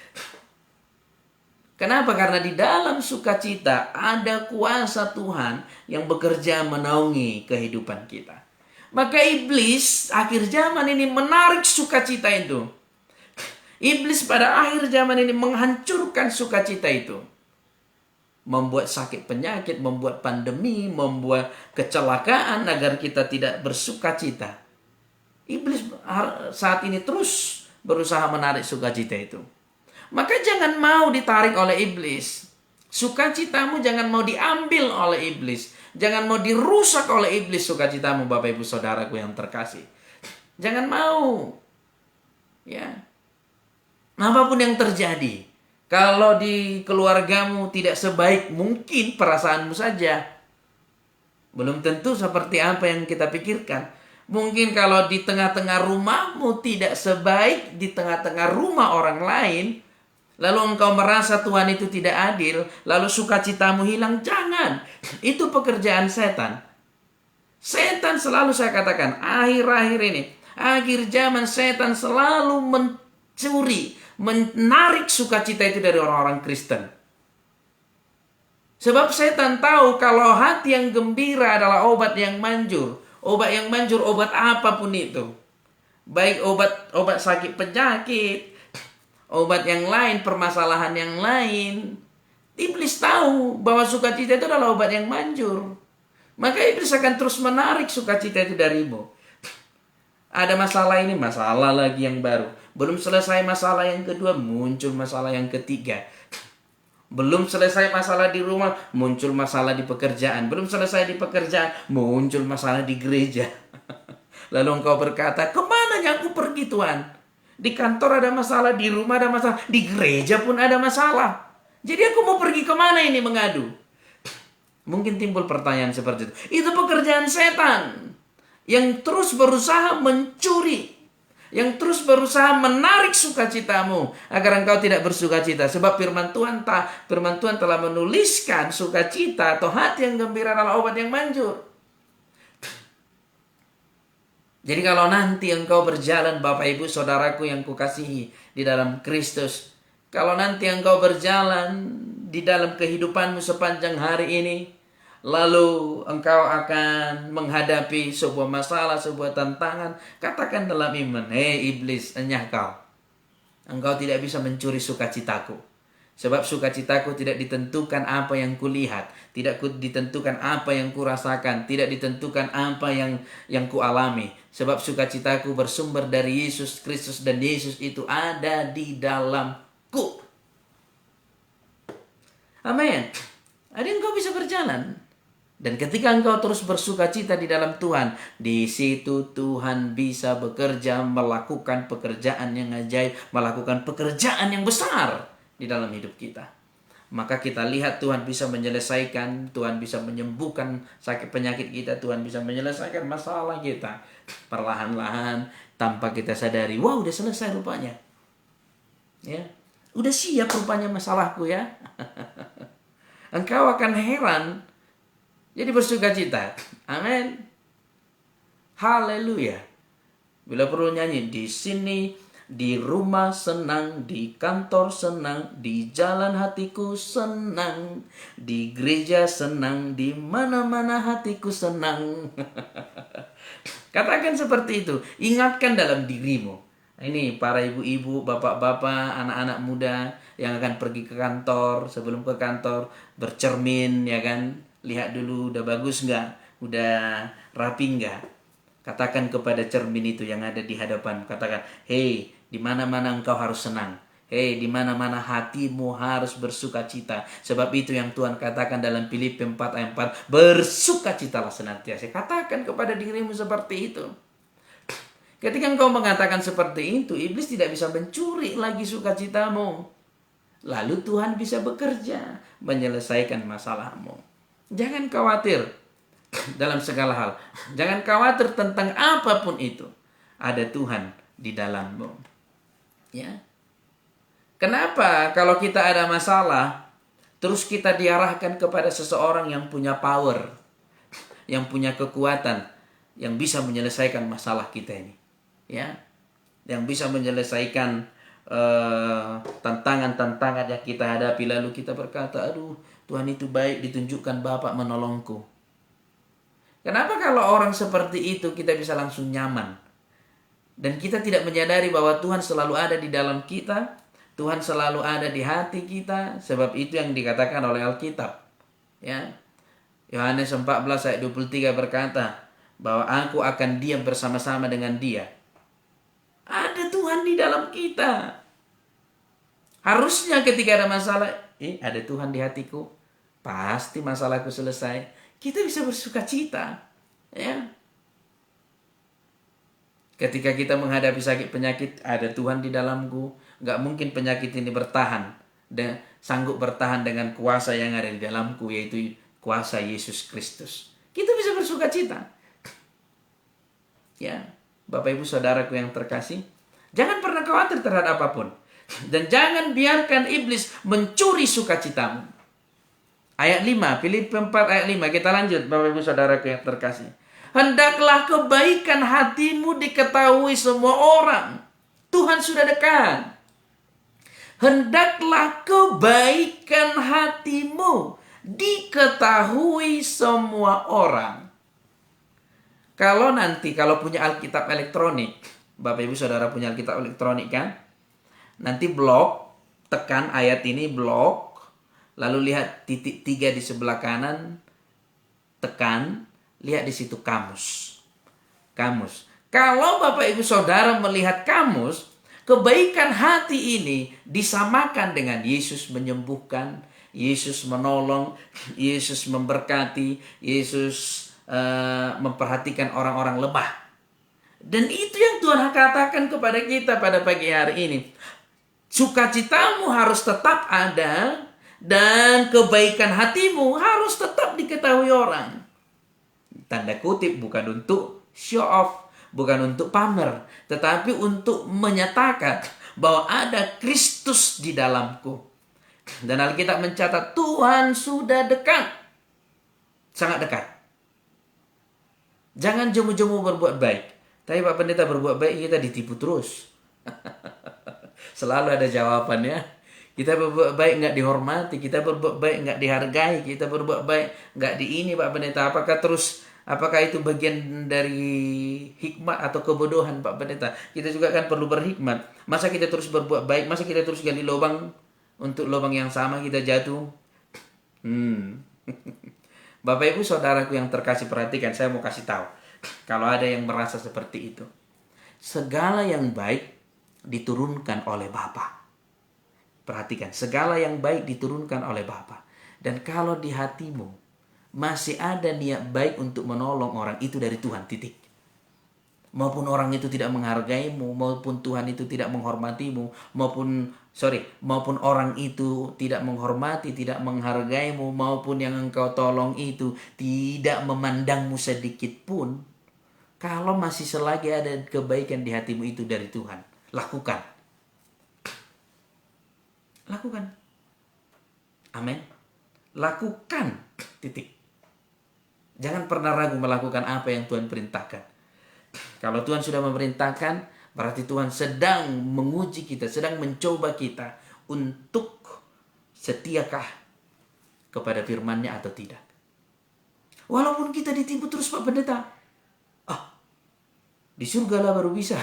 Kenapa? Karena di dalam sukacita ada kuasa Tuhan yang bekerja menaungi kehidupan kita. Maka iblis akhir zaman ini menarik sukacita itu. Iblis pada akhir zaman ini menghancurkan sukacita itu. Membuat sakit penyakit, membuat pandemi, membuat kecelakaan agar kita tidak bersukacita. Iblis saat ini terus berusaha menarik sukacita itu. Maka jangan mau ditarik oleh iblis. Sukacitamu jangan mau diambil oleh iblis. Jangan mau dirusak oleh iblis sukacitamu, Bapak Ibu Saudaraku yang terkasih. Jangan mau. Ya. Apapun yang terjadi. Kalau di keluargamu tidak sebaik mungkin perasaanmu saja. Belum tentu seperti apa yang kita pikirkan. Mungkin kalau di tengah-tengah rumahmu tidak sebaik di tengah-tengah rumah orang lain. Lalu engkau merasa Tuhan itu tidak adil, lalu sukacitamu hilang. Jangan. Itu pekerjaan setan. Setan selalu, saya katakan, akhir-akhir ini, akhir zaman, setan selalu mencuri, menarik sukacita itu dari orang-orang Kristen. Sebab setan tahu kalau hati yang gembira adalah obat yang manjur. Obat yang manjur, obat apapun itu. Baik obat sakit penyakit, obat yang lain, permasalahan yang lain. Iblis tahu bahwa sukacita itu adalah obat yang manjur. Maka iblis akan terus menarik sukacita itu darimu. Ada masalah ini, masalah lagi yang baru. Belum selesai masalah yang kedua, muncul masalah yang ketiga. Belum selesai masalah di rumah, muncul masalah di pekerjaan. Belum selesai di pekerjaan, muncul masalah di gereja. Lalu engkau berkata, kemana yang aku pergi Tuhan? Di kantor ada masalah, di rumah ada masalah, di gereja pun ada masalah. Jadi aku mau pergi kemana ini mengadu? Mungkin timbul pertanyaan seperti itu. Itu pekerjaan setan yang terus berusaha mencuri, yang terus berusaha menarik sukacitamu agar engkau tidak bersukacita. Sebab firman Tuhan telah menuliskan sukacita atau hati yang gembira adalah obat yang manjur. Jadi kalau nanti engkau berjalan, Bapak Ibu Saudaraku yang kukasihi di dalam Kristus, kalau nanti engkau berjalan di dalam kehidupanmu sepanjang hari ini, lalu engkau akan menghadapi sebuah masalah, sebuah tantangan, katakan dalam iman, hei iblis, enyah kau. Engkau tidak bisa mencuri sukacitaku. Sebab sukacitaku tidak ditentukan apa yang kulihat, tidak ditentukan apa yang kurasakan, tidak ditentukan apa yang kualami. Sebab sukacitaku bersumber dari Yesus Kristus dan Yesus itu ada di dalamku. Amin. Jadi engkau bisa berjalan. Dan ketika engkau terus bersukacita di dalam Tuhan, di situ Tuhan bisa bekerja, melakukan pekerjaan yang ajaib, melakukan pekerjaan yang besar di dalam hidup kita. Maka kita lihat Tuhan bisa menyelesaikan, Tuhan bisa menyembuhkan sakit penyakit kita, Tuhan bisa menyelesaikan masalah kita perlahan-lahan tanpa kita sadari. Wah, udah selesai rupanya. Ya, udah siap rupanya masalahku ya. Engkau akan heran. Jadi bersukacita. Amin. Haleluya. Bila perlu nyanyi, di sini, di rumah senang, di kantor senang, di jalan hatiku senang, di gereja senang, di mana-mana hatiku senang. Katakan seperti itu. Ingatkan dalam dirimu. Ini para ibu-ibu, bapak-bapak, anak-anak muda yang akan pergi ke kantor. Sebelum ke kantor, bercermin, ya kan? Lihat dulu, udah bagus nggak? Udah rapi nggak? Katakan kepada cermin itu yang ada di hadapan. Katakan, hei, di mana-mana engkau harus senang. Hei, di mana-mana hatimu harus bersukacita. Sebab itu yang Tuhan katakan dalam Filipi 4 ayat 4. Bersukacitalah senantiasa. Katakan kepada dirimu seperti itu. Ketika engkau mengatakan seperti itu, iblis tidak bisa mencuri lagi sukacitamu. Lalu Tuhan bisa bekerja, menyelesaikan masalahmu. Jangan khawatir dalam segala hal. Jangan khawatir tentang apapun itu. Ada Tuhan di dalammu. Ya. Kenapa kalau kita ada masalah, terus kita diarahkan kepada seseorang yang punya power, yang punya kekuatan, yang bisa menyelesaikan masalah kita ini, ya, yang bisa menyelesaikan tantangan-tantangan yang kita hadapi, lalu kita berkata, aduh, Tuhan itu baik, ditunjukkan Bapak menolongku. Kenapa kalau orang seperti itu kita bisa langsung nyaman? Dan kita tidak menyadari bahwa Tuhan selalu ada di dalam kita, Tuhan selalu ada di hati kita, sebab itu yang dikatakan oleh Alkitab. Ya. Yohanes 14 ayat 23 berkata bahwa aku akan diam bersama-sama dengan dia. Ada Tuhan di dalam kita. Harusnya ketika ada masalah, ada Tuhan di hatiku, pasti masalahku selesai. Kita bisa bersuka cita. Ya. Ketika kita menghadapi sakit penyakit, ada Tuhan di dalamku. Gak mungkin penyakit ini bertahan dan sanggup bertahan dengan kuasa yang ada di dalamku, yaitu kuasa Yesus Kristus. Kita bisa bersuka cita. Ya, Bapak Ibu Saudaraku yang terkasih, jangan pernah khawatir terhadap apapun. Dan jangan biarkan iblis mencuri sukacitamu. Ayat 5, Filipi 4 ayat 5, kita lanjut Bapak Ibu Saudaraku yang terkasih. Hendaklah kebaikan hatimu diketahui semua orang. Tuhan sudah dekat. Hendaklah kebaikan hatimu diketahui semua orang. Kalau punya Alkitab elektronik, Bapak Ibu Saudara punya Alkitab elektronik kan? Nanti blok, tekan ayat ini blok, lalu lihat titik 3 di sebelah kanan, tekan, lihat di situ kamus. Kamus. Kalau Bapak Ibu Saudara melihat kamus, kebaikan hati ini disamakan dengan Yesus menyembuhkan, Yesus menolong, Yesus memberkati, Yesus memperhatikan orang-orang lemah. Dan itu yang Tuhan katakan kepada kita pada pagi hari ini. Sukacitamu harus tetap ada dan kebaikan hatimu harus tetap diketahui orang. Tanda kutip, bukan untuk show off, bukan untuk pamer, tetapi untuk menyatakan bahwa ada Kristus di dalamku. Dan Alkitab mencatat Tuhan sudah dekat. Sangat dekat. Jangan jemu-jemu berbuat baik. Tapi Pak Pendeta berbuat baik, kita ditipu terus. Selalu ada jawabannya. Kita berbuat baik nggak dihormati, kita berbuat baik nggak dihargai, kita berbuat baik nggak Pak Pendeta. Apakah itu bagian dari hikmat atau kebodohan Pak Pendeta? Kita juga kan perlu berhikmat. Masa kita terus berbuat baik? Masa kita terus gali lubang untuk lubang yang sama kita jatuh? Bapak Ibu Saudaraku yang terkasih, perhatikan, saya mau kasih tahu. Kalau ada yang merasa seperti itu, segala yang baik diturunkan oleh Bapa. Perhatikan, segala yang baik diturunkan oleh Bapa. Dan kalau di hatimu masih ada niat baik untuk menolong orang, itu dari Tuhan, titik. Maupun orang itu tidak menghargaimu, maupun Tuhan itu tidak menghormatimu, maupun orang itu tidak menghormati, tidak menghargaimu, maupun yang engkau tolong itu tidak memandangmu sedikit pun, kalau masih selagi ada kebaikan di hatimu, itu dari Tuhan. Lakukan. Lakukan. Amin. Lakukan. Titik. Jangan pernah ragu melakukan apa yang Tuhan perintahkan. Kalau Tuhan sudah memerintahkan, berarti Tuhan sedang menguji kita, sedang mencoba kita untuk setiakah kepada firman-Nya atau tidak. Walaupun kita ditipu terus Pak Pendeta. Di surga lah baru bisa.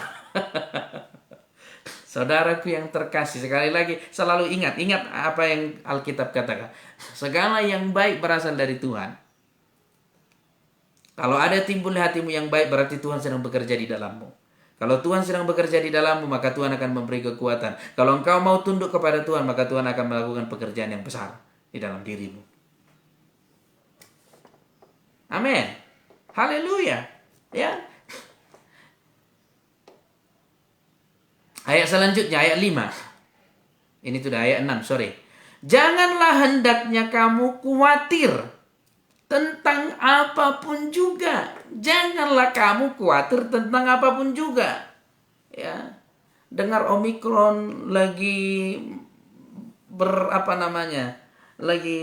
Saudaraku yang terkasih, sekali lagi selalu ingat apa yang Alkitab katakan. Segala yang baik berasal dari Tuhan. Kalau ada timbul di hatimu yang baik, berarti Tuhan sedang bekerja di dalammu. Kalau Tuhan sedang bekerja di dalammu, maka Tuhan akan memberi kekuatan. Kalau engkau mau tunduk kepada Tuhan, maka Tuhan akan melakukan pekerjaan yang besar di dalam dirimu. Amin. Haleluya. Ya. Ayat selanjutnya, ayat 5. Ini sudah ayat 6, Janganlah hendaknya kamu khawatir tentang apapun juga. Janganlah kamu khawatir tentang apapun juga. Ya. dengar Omikron lagi lagi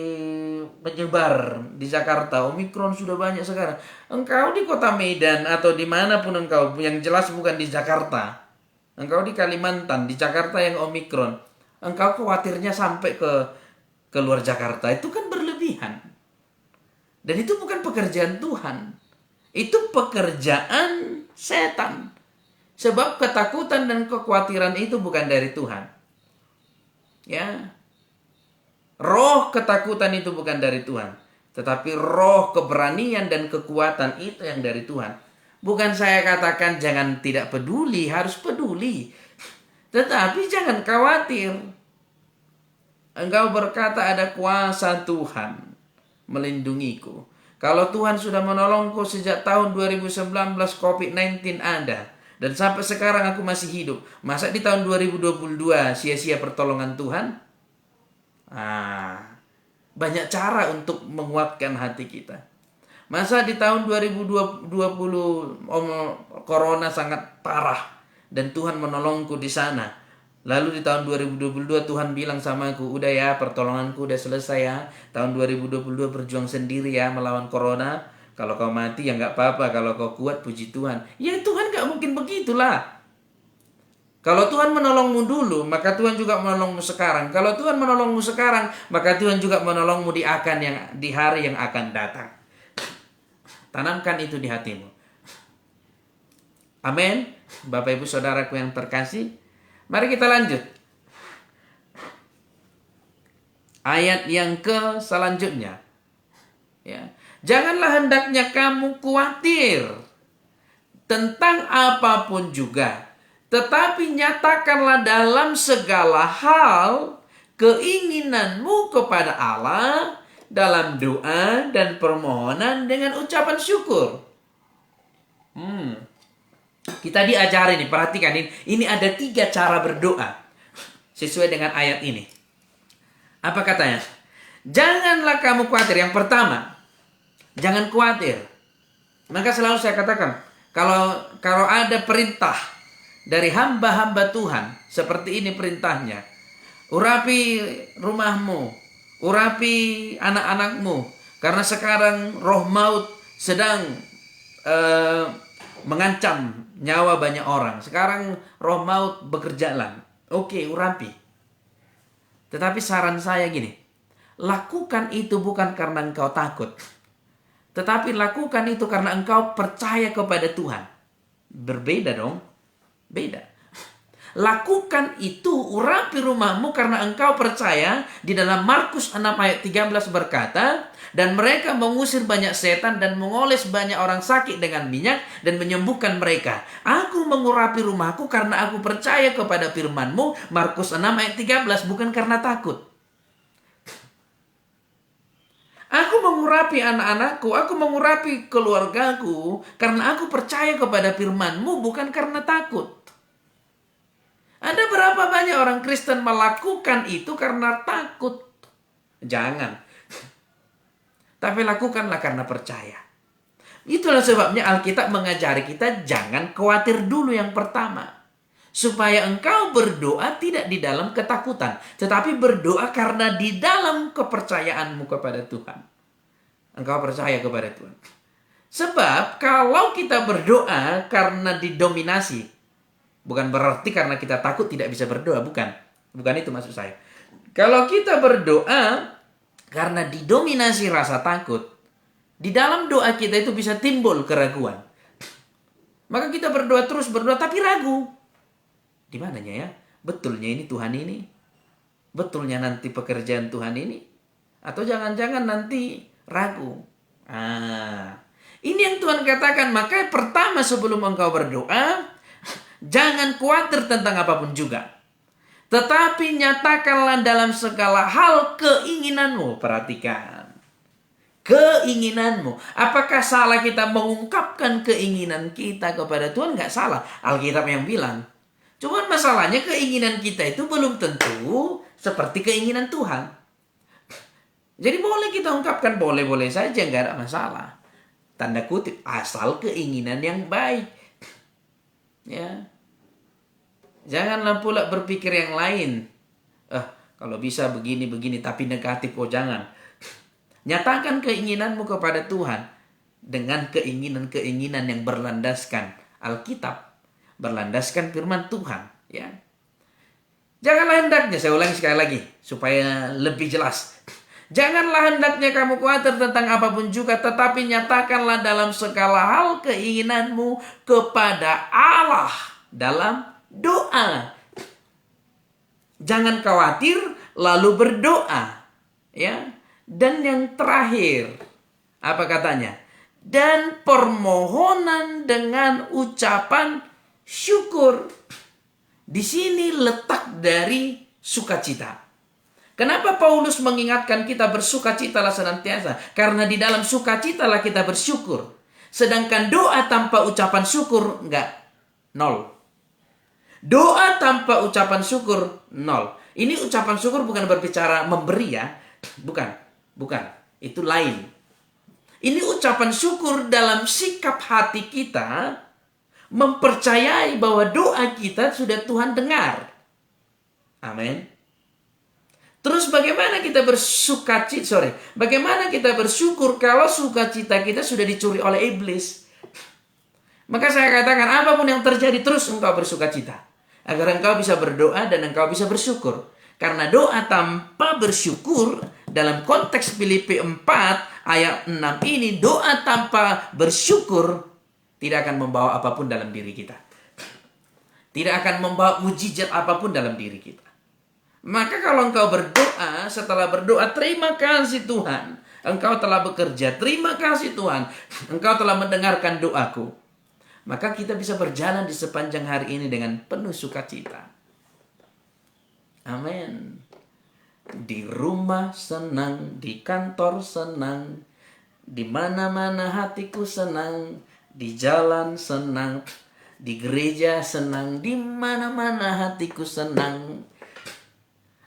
menyebar di Jakarta. Omikron sudah banyak sekarang. Engkau di kota Medan atau dimanapun engkau, yang jelas bukan di Jakarta. Engkau di Kalimantan, di Jakarta yang Omikron. Engkau khawatirnya sampai ke luar Jakarta. Itu kan berlebihan. Dan itu bukan pekerjaan Tuhan. Itu pekerjaan setan. Sebab ketakutan dan kekhawatiran itu bukan dari Tuhan. Ya. Roh ketakutan itu bukan dari Tuhan. Tetapi roh keberanian dan kekuatan itu yang dari Tuhan. Bukan saya katakan jangan tidak peduli, harus peduli. Tetapi jangan khawatir. Engkau berkata ada kuasa Tuhan melindungiku. Kalau Tuhan sudah menolongku sejak tahun 2019 COVID-19 ada. Dan sampai sekarang aku masih hidup. Masa di tahun 2022 sia-sia pertolongan Tuhan? Banyak cara untuk menguatkan hati kita. Masa di tahun 2020 corona sangat parah dan Tuhan menolongku di sana. Lalu di tahun 2022 Tuhan bilang sama aku, udah ya pertolonganku udah selesai ya. Tahun 2022 berjuang sendiri ya melawan corona. Kalau kau mati ya nggak apa-apa, kalau kau kuat puji Tuhan. Ya Tuhan nggak mungkin begitulah. Kalau Tuhan menolongmu dulu, maka Tuhan juga menolongmu sekarang. Kalau Tuhan menolongmu sekarang, maka Tuhan juga menolongmu di hari yang akan datang. Tanamkan itu di hatimu. Amin. Bapak Ibu Saudaraku yang terkasih, mari kita lanjut. Ayat yang selanjutnya. Ya. Janganlah hendaknya kamu khawatir tentang apapun juga. Tetapi nyatakanlah dalam segala hal keinginanmu kepada Allah dalam doa dan permohonan dengan ucapan syukur. Kita diajari nih, perhatikan ini ada 3 cara berdoa sesuai dengan ayat ini. Apa katanya? Janganlah kamu khawatir. Yang pertama, jangan khawatir. Maka selalu saya katakan, kalau ada perintah dari hamba-hamba Tuhan, seperti ini perintahnya. Urapi rumahmu, urapi anak-anakmu, karena sekarang roh maut sedang mengancam nyawa banyak orang. Sekarang roh maut bekerjalah. Oke, urapi. Tetapi saran saya gini, lakukan itu bukan karena engkau takut, tetapi lakukan itu karena engkau percaya kepada Tuhan. Berbeda dong. Beda. Lakukan itu, urapi rumahmu karena engkau percaya. Di dalam Markus 6 ayat 13 berkata, dan mereka mengusir banyak setan dan mengoles banyak orang sakit dengan minyak dan menyembuhkan mereka. Aku mengurapi rumahku karena aku percaya kepada firman-Mu. Markus 6 ayat 13, bukan karena takut. Aku mengurapi anak-anakku, aku mengurapi keluargaku karena aku percaya kepada firman-Mu, bukan karena takut. Ada berapa banyak orang Kristen melakukan itu karena takut? Jangan. Tapi lakukanlah karena percaya. Itulah sebabnya Alkitab mengajari kita jangan khawatir dulu yang pertama. Supaya engkau berdoa tidak di dalam ketakutan, tetapi berdoa karena di dalam kepercayaanmu kepada Tuhan. Engkau percaya kepada Tuhan. Sebab kalau kita berdoa karena didominasi, bukan berarti karena kita takut tidak bisa berdoa, bukan. Bukan itu maksud saya. Kalau kita berdoa karena didominasi rasa takut, di dalam doa kita itu bisa timbul keraguan. Maka kita berdoa terus berdoa tapi ragu. Di mananya ya? Betulnya ini Tuhan ini? Betulnya nanti pekerjaan Tuhan ini? Atau jangan-jangan nanti ragu? Ini yang Tuhan katakan. Maka pertama sebelum engkau berdoa, jangan khawatir tentang apapun juga. Tetapi nyatakanlah dalam segala hal keinginanmu. Perhatikan. Keinginanmu. Apakah salah kita mengungkapkan keinginan kita kepada Tuhan? Nggak salah. Alkitab yang bilang. Cuman masalahnya keinginan kita itu belum tentu seperti keinginan Tuhan. Jadi boleh kita ungkapkan, boleh-boleh saja, nggak ada masalah. Tanda kutip, asal keinginan yang baik. Ya. Janganlah pula berpikir yang lain. Kalau bisa begini-begini tapi negatif, jangan. Nyatakan keinginanmu kepada Tuhan dengan keinginan-keinginan yang berlandaskan Alkitab, berlandaskan firman Tuhan, ya. Janganlah hendaknya, saya ulangi sekali lagi supaya lebih jelas. Janganlah hendaknya kamu khawatir tentang apapun juga, tetapi nyatakanlah dalam segala hal keinginanmu kepada Allah dalam doa. Jangan khawatir lalu berdoa, ya. Dan yang terakhir, apa katanya? Dan permohonan dengan ucapan syukur. Di sini letak dari sukacita. Kenapa Paulus mengingatkan kita bersukacitalah senantiasa? Karena di dalam sukacitalah kita bersyukur. Sedangkan doa tanpa ucapan syukur enggak, nol. Doa tanpa ucapan syukur nol. Ini ucapan syukur bukan berbicara memberi, ya. Bukan. Itu lain. Ini ucapan syukur dalam sikap hati kita mempercayai bahwa doa kita sudah Tuhan dengar. Amin. Terus bagaimana kita bagaimana kita bersyukur kalau sukacita kita sudah dicuri oleh iblis? Maka saya katakan apapun yang terjadi terus engkau bersukacita. Agar engkau bisa berdoa dan engkau bisa bersyukur. Karena doa tanpa bersyukur dalam konteks Filipi 4 ayat 6 ini, doa tanpa bersyukur tidak akan membawa apapun dalam diri kita. Tidak akan membawa mujizat apapun dalam diri kita. Maka kalau engkau berdoa, setelah berdoa, terima kasih Tuhan, engkau telah bekerja, terima kasih Tuhan, engkau telah mendengarkan doaku. Maka kita bisa berjalan di sepanjang hari ini dengan penuh sukacita. Amin. Di rumah senang, di kantor senang, di mana-mana hatiku senang, di jalan senang, di gereja senang, di mana-mana hatiku senang.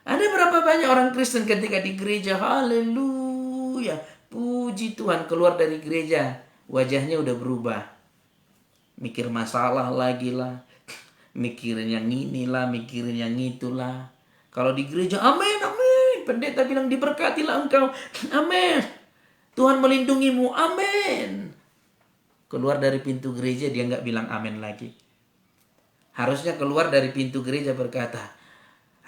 Ada berapa banyak orang Kristen ketika di gereja, haleluya, puji Tuhan, keluar dari gereja, wajahnya udah berubah. Mikir masalah lagi lah, mikirin yang inilah, mikirin yang itulah. Kalau di gereja, amin, amin. Pendeta bilang diberkatilah engkau, amin. Tuhan melindungimu, amin. Keluar dari pintu gereja dia nggak bilang amin lagi. Harusnya keluar dari pintu gereja berkata,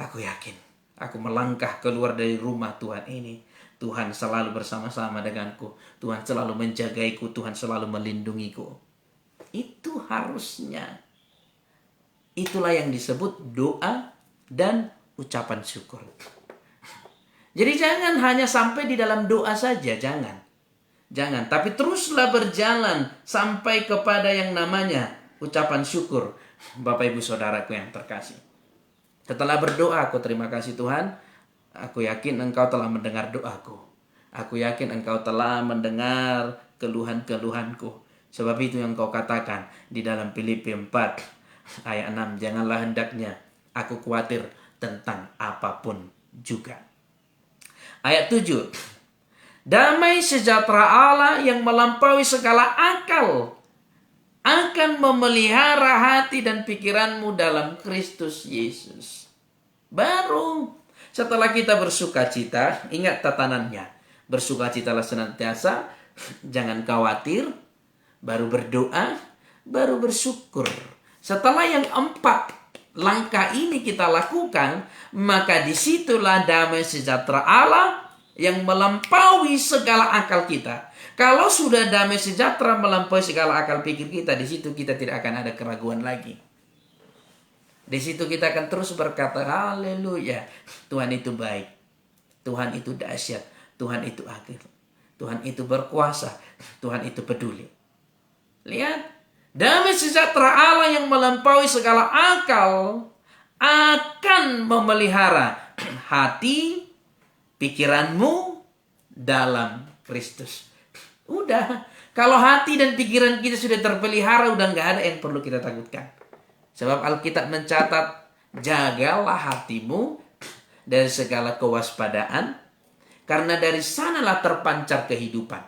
aku yakin, aku melangkah keluar dari rumah Tuhan ini. Tuhan selalu bersama-sama denganku. Tuhan selalu menjagaiku, Tuhan selalu melindungiku. Itu harusnya. Itulah yang disebut doa dan ucapan syukur. Jadi jangan hanya sampai di dalam doa saja, jangan. Tapi teruslah berjalan sampai kepada yang namanya ucapan syukur. Bapak Ibu Saudaraku yang terkasih. Setelah berdoa, aku terima kasih Tuhan. Aku yakin Engkau telah mendengar doaku. Aku yakin Engkau telah mendengar keluhan-keluhanku. Sebab itu yang Kau katakan di dalam Filipi 4 ayat 6. Janganlah hendaknya aku khawatir tentang apapun juga. Ayat 7. Damai sejahtera Allah yang melampaui segala akal akan memelihara hati dan pikiranmu dalam Kristus Yesus. Baru setelah kita bersukacita, ingat tatanannya. Bersukacitalah senantiasa, jangan khawatir, baru berdoa, baru bersyukur. Setelah yang 4 langkah ini kita lakukan, maka disitulah damai sejahtera Allah yang melampaui segala akal kita. Kalau sudah damai sejahtera melampaui segala akal pikir kita, di situ kita tidak akan ada keraguan lagi. Di situ kita akan terus berkata, haleluya, Tuhan itu baik, Tuhan itu dahsyat, Tuhan itu adil, Tuhan itu berkuasa, Tuhan itu peduli. Lihat, damai sejahtera Allah yang melampaui segala akal akan memelihara hati, pikiranmu dalam Kristus. Udah, kalau hati dan pikiran kita sudah terpelihara, udah nggak ada yang perlu kita takutkan. Sebab Alkitab mencatat, jagalah hatimu dari segala kewaspadaan, karena dari sanalah terpancar kehidupan.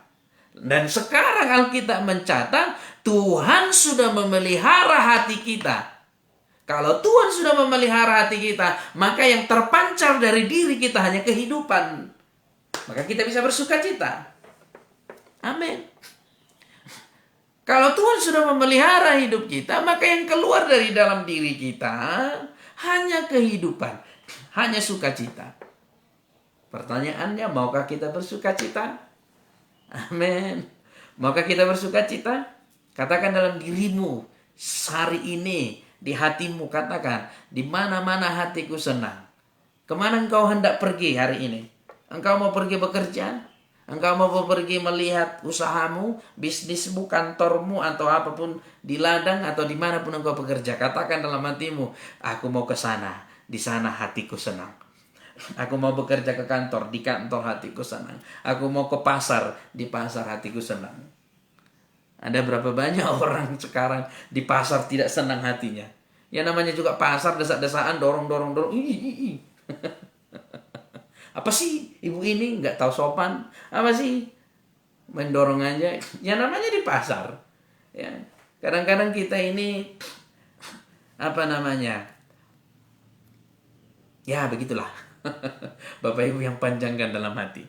Dan sekarang Alkitab mencatat, Tuhan sudah memelihara hati kita. Kalau Tuhan sudah memelihara hati kita, maka yang terpancar dari diri kita hanya kehidupan. Maka kita bisa bersuka cita. Amin. Kalau Tuhan sudah memelihara hidup kita, maka yang keluar dari dalam diri kita hanya kehidupan, hanya sukacita. Pertanyaannya, maukah kita bersuka cita? Amin. Maukah kita bersuka cita? Katakan dalam dirimu hari ini, di hatimu katakan, di mana-mana hatiku senang. Kemana engkau hendak pergi hari ini? Engkau mau pergi bekerja? Engkau mau pergi melihat usahamu, bisnismu, kantormu, atau apapun di ladang atau dimanapun engkau bekerja. Katakan dalam hatimu, aku mau ke sana, di sana hatiku senang. Aku mau bekerja ke kantor, di kantor hatiku senang. Aku mau ke pasar, di pasar hatiku senang. Ada berapa banyak orang sekarang di pasar tidak senang hatinya. Ya namanya juga pasar, desak-desaan, dorong. Apa sih ibu ini nggak tahu sopan? Apa sih mendorong aja? Ya namanya di pasar. Ya kadang-kadang kita ini apa namanya? Ya begitulah. Bapak Ibu yang panjangkan dalam hati.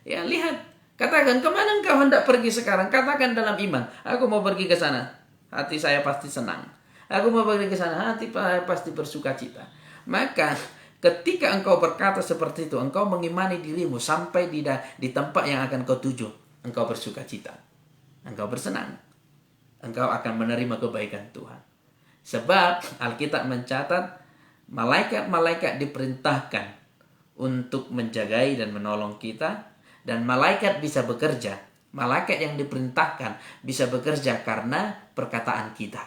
Ya lihat, katakan kemana engkau hendak pergi sekarang? Katakan dalam iman, aku mau pergi ke sana. Hati saya pasti senang. Aku mau pergi ke sana, hati saya pasti bersuka cita. Maka ketika engkau berkata seperti itu, engkau mengimani dirimu sampai di tempat yang akan kau tuju. Engkau bersuka cita. Engkau bersenang. Engkau akan menerima kebaikan Tuhan. Sebab Alkitab mencatat, malaikat-malaikat diperintahkan untuk menjagai dan menolong kita. Dan malaikat bisa bekerja. Malaikat yang diperintahkan bisa bekerja karena perkataan kita.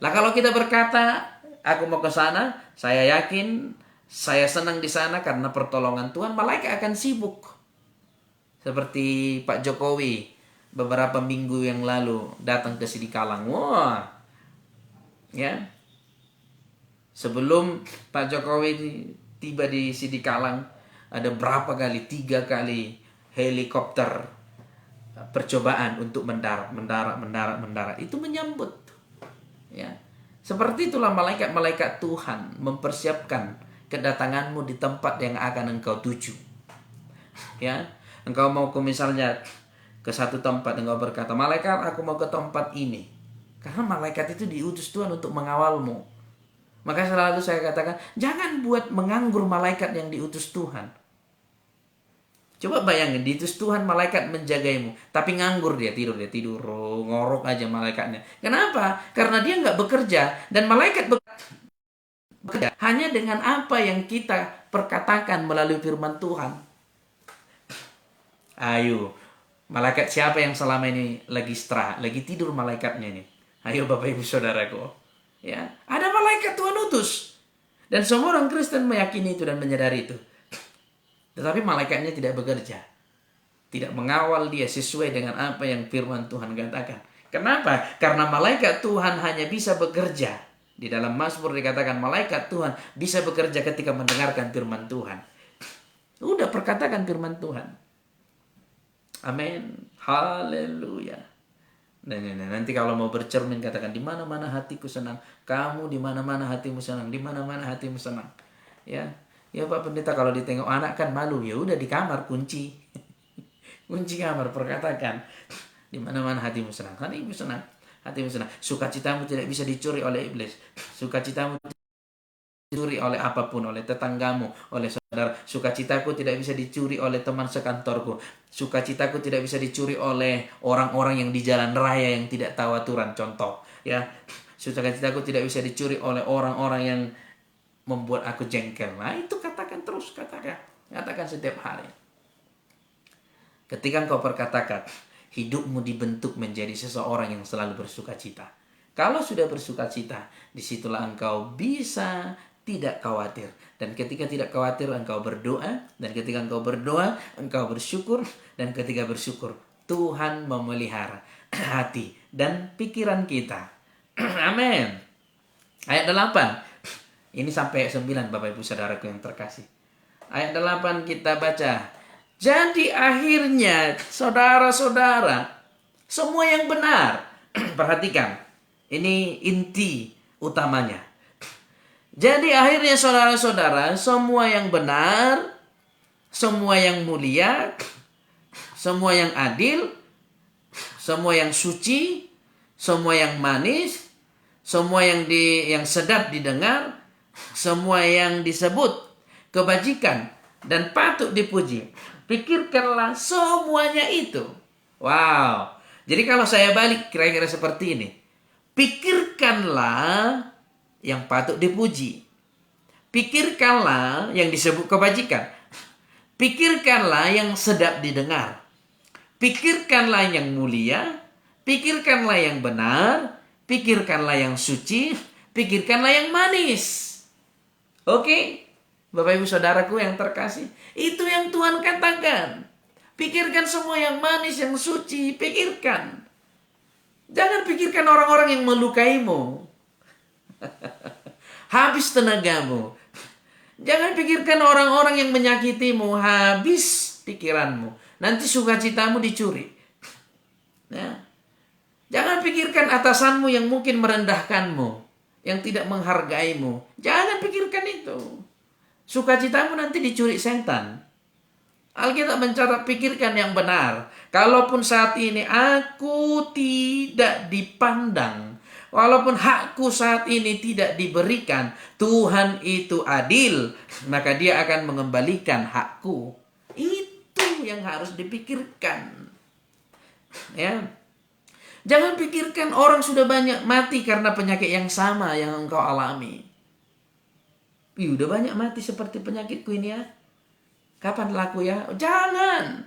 Lah kalau kita berkata, aku mau ke sana, saya yakin saya senang di sana karena pertolongan Tuhan, malaikat akan sibuk. Seperti Pak Jokowi beberapa minggu yang lalu datang ke Sidikalang. Wah. Ya. Sebelum Pak Jokowi tiba di Sidikalang, ada berapa kali? 3 kali helikopter percobaan untuk mendarat. Itu menyambut. Ya. Seperti itulah malaikat-malaikat Tuhan mempersiapkan kedatanganmu di tempat yang akan engkau tuju. Ya, engkau mau misalnya ke satu tempat, engkau berkata, malaikat aku mau ke tempat ini. Karena malaikat itu diutus Tuhan untuk mengawalmu. Maka selalu saya katakan, jangan buat menganggur malaikat yang diutus Tuhan. Coba bayangin, diutus Tuhan, malaikat menjagaimu, tapi nganggur dia tidur, ngorok aja malaikatnya. Kenapa? Karena dia nggak bekerja, dan malaikat bekerja hanya dengan apa yang kita perkatakan melalui firman Tuhan. Ayo, malaikat siapa yang selama ini lagi istirahat, lagi tidur malaikatnya ini? Ayo Bapak Ibu Saudaraku. Ya, ada malaikat Tuhan utus. Dan semua orang Kristen meyakini itu dan menyadari itu. Tetapi malaikatnya tidak bekerja. Tidak mengawal dia sesuai dengan apa yang firman Tuhan katakan. Kenapa? Karena malaikat Tuhan hanya bisa bekerja. Di dalam Mazmur dikatakan malaikat Tuhan bisa bekerja ketika mendengarkan firman Tuhan. Udah perkatakan firman Tuhan. Amin. Haleluya. Nanti kalau mau bercermin katakan di mana-mana hatiku senang. Kamu di mana-mana hatimu senang. Di mana-mana hatimu senang. Ya. Ya Pak Pendeta, kalau ditengok anak kan malu. Ya udah di kamar kunci. Kunci kamar, perkatakan. Di mana-mana hatimu senang. Hatimu senang. Hatimu senang. Sukacitamu tidak bisa dicuri oleh iblis. Sukacitamu dicuri oleh apapun, oleh tetanggamu, oleh saudara. Sukacitaku tidak bisa dicuri oleh teman sekantorku. Sukacitaku tidak bisa dicuri oleh orang-orang yang di jalan raya yang tidak tahu aturan. Contoh, ya. Sukacitaku tidak bisa dicuri oleh orang-orang yang membuat aku jengkel. Nah, itu katakan terus, katakan. Katakan setiap hari. Ketika engkau perkatakan, hidupmu dibentuk menjadi seseorang yang selalu bersukacita. Kalau sudah bersukacita, disitulah engkau bisa tidak khawatir. Dan ketika tidak khawatir, engkau berdoa. Dan ketika engkau berdoa, engkau bersyukur. Dan ketika bersyukur, Tuhan memelihara hati dan pikiran kita. Amin. Ayat 8. Ini sampai ayat 9, Bapak Ibu Saudaraku yang terkasih. Ayat 8 kita baca. Jadi akhirnya, saudara-saudara, semua yang benar. Perhatikan, ini inti utamanya. Jadi akhirnya saudara-saudara, semua yang benar, semua yang mulia, semua yang adil, semua yang suci, semua yang manis, semua yang sedap didengar, semua yang disebut kebajikan dan patut dipuji. Pikirkanlah semuanya itu. Wow. Jadi kalau saya balik kira-kira seperti ini. Pikirkanlah yang patut dipuji. Pikirkanlah yang disebut kebajikan. Pikirkanlah yang sedap didengar. Pikirkanlah yang mulia. Pikirkanlah yang benar. Pikirkanlah yang suci. Pikirkanlah yang manis. Oke? Bapak Ibu Saudaraku yang terkasih. Itu yang Tuhan katakan. Pikirkan semua yang manis, yang suci. Pikirkan. Jangan pikirkan orang-orang yang melukaimu. Habis tenagamu. Jangan pikirkan orang-orang yang menyakitimu. Habis pikiranmu. Nanti sukacitamu dicuri. Ya. Jangan pikirkan atasanmu yang mungkin merendahkanmu. Yang tidak menghargaimu. Jangan pikirkan itu. Sukacitamu nanti dicuri setan. Alkitab mencatat, pikirkan yang benar. Kalaupun saat ini aku tidak dipandang, walaupun hakku saat ini tidak diberikan, Tuhan itu adil, maka Dia akan mengembalikan hakku. Itu yang harus dipikirkan. Ya. Jangan pikirkan orang sudah banyak mati karena penyakit yang sama yang engkau alami. Udah banyak mati seperti penyakitku ini ya. Kapan laku ya? Jangan.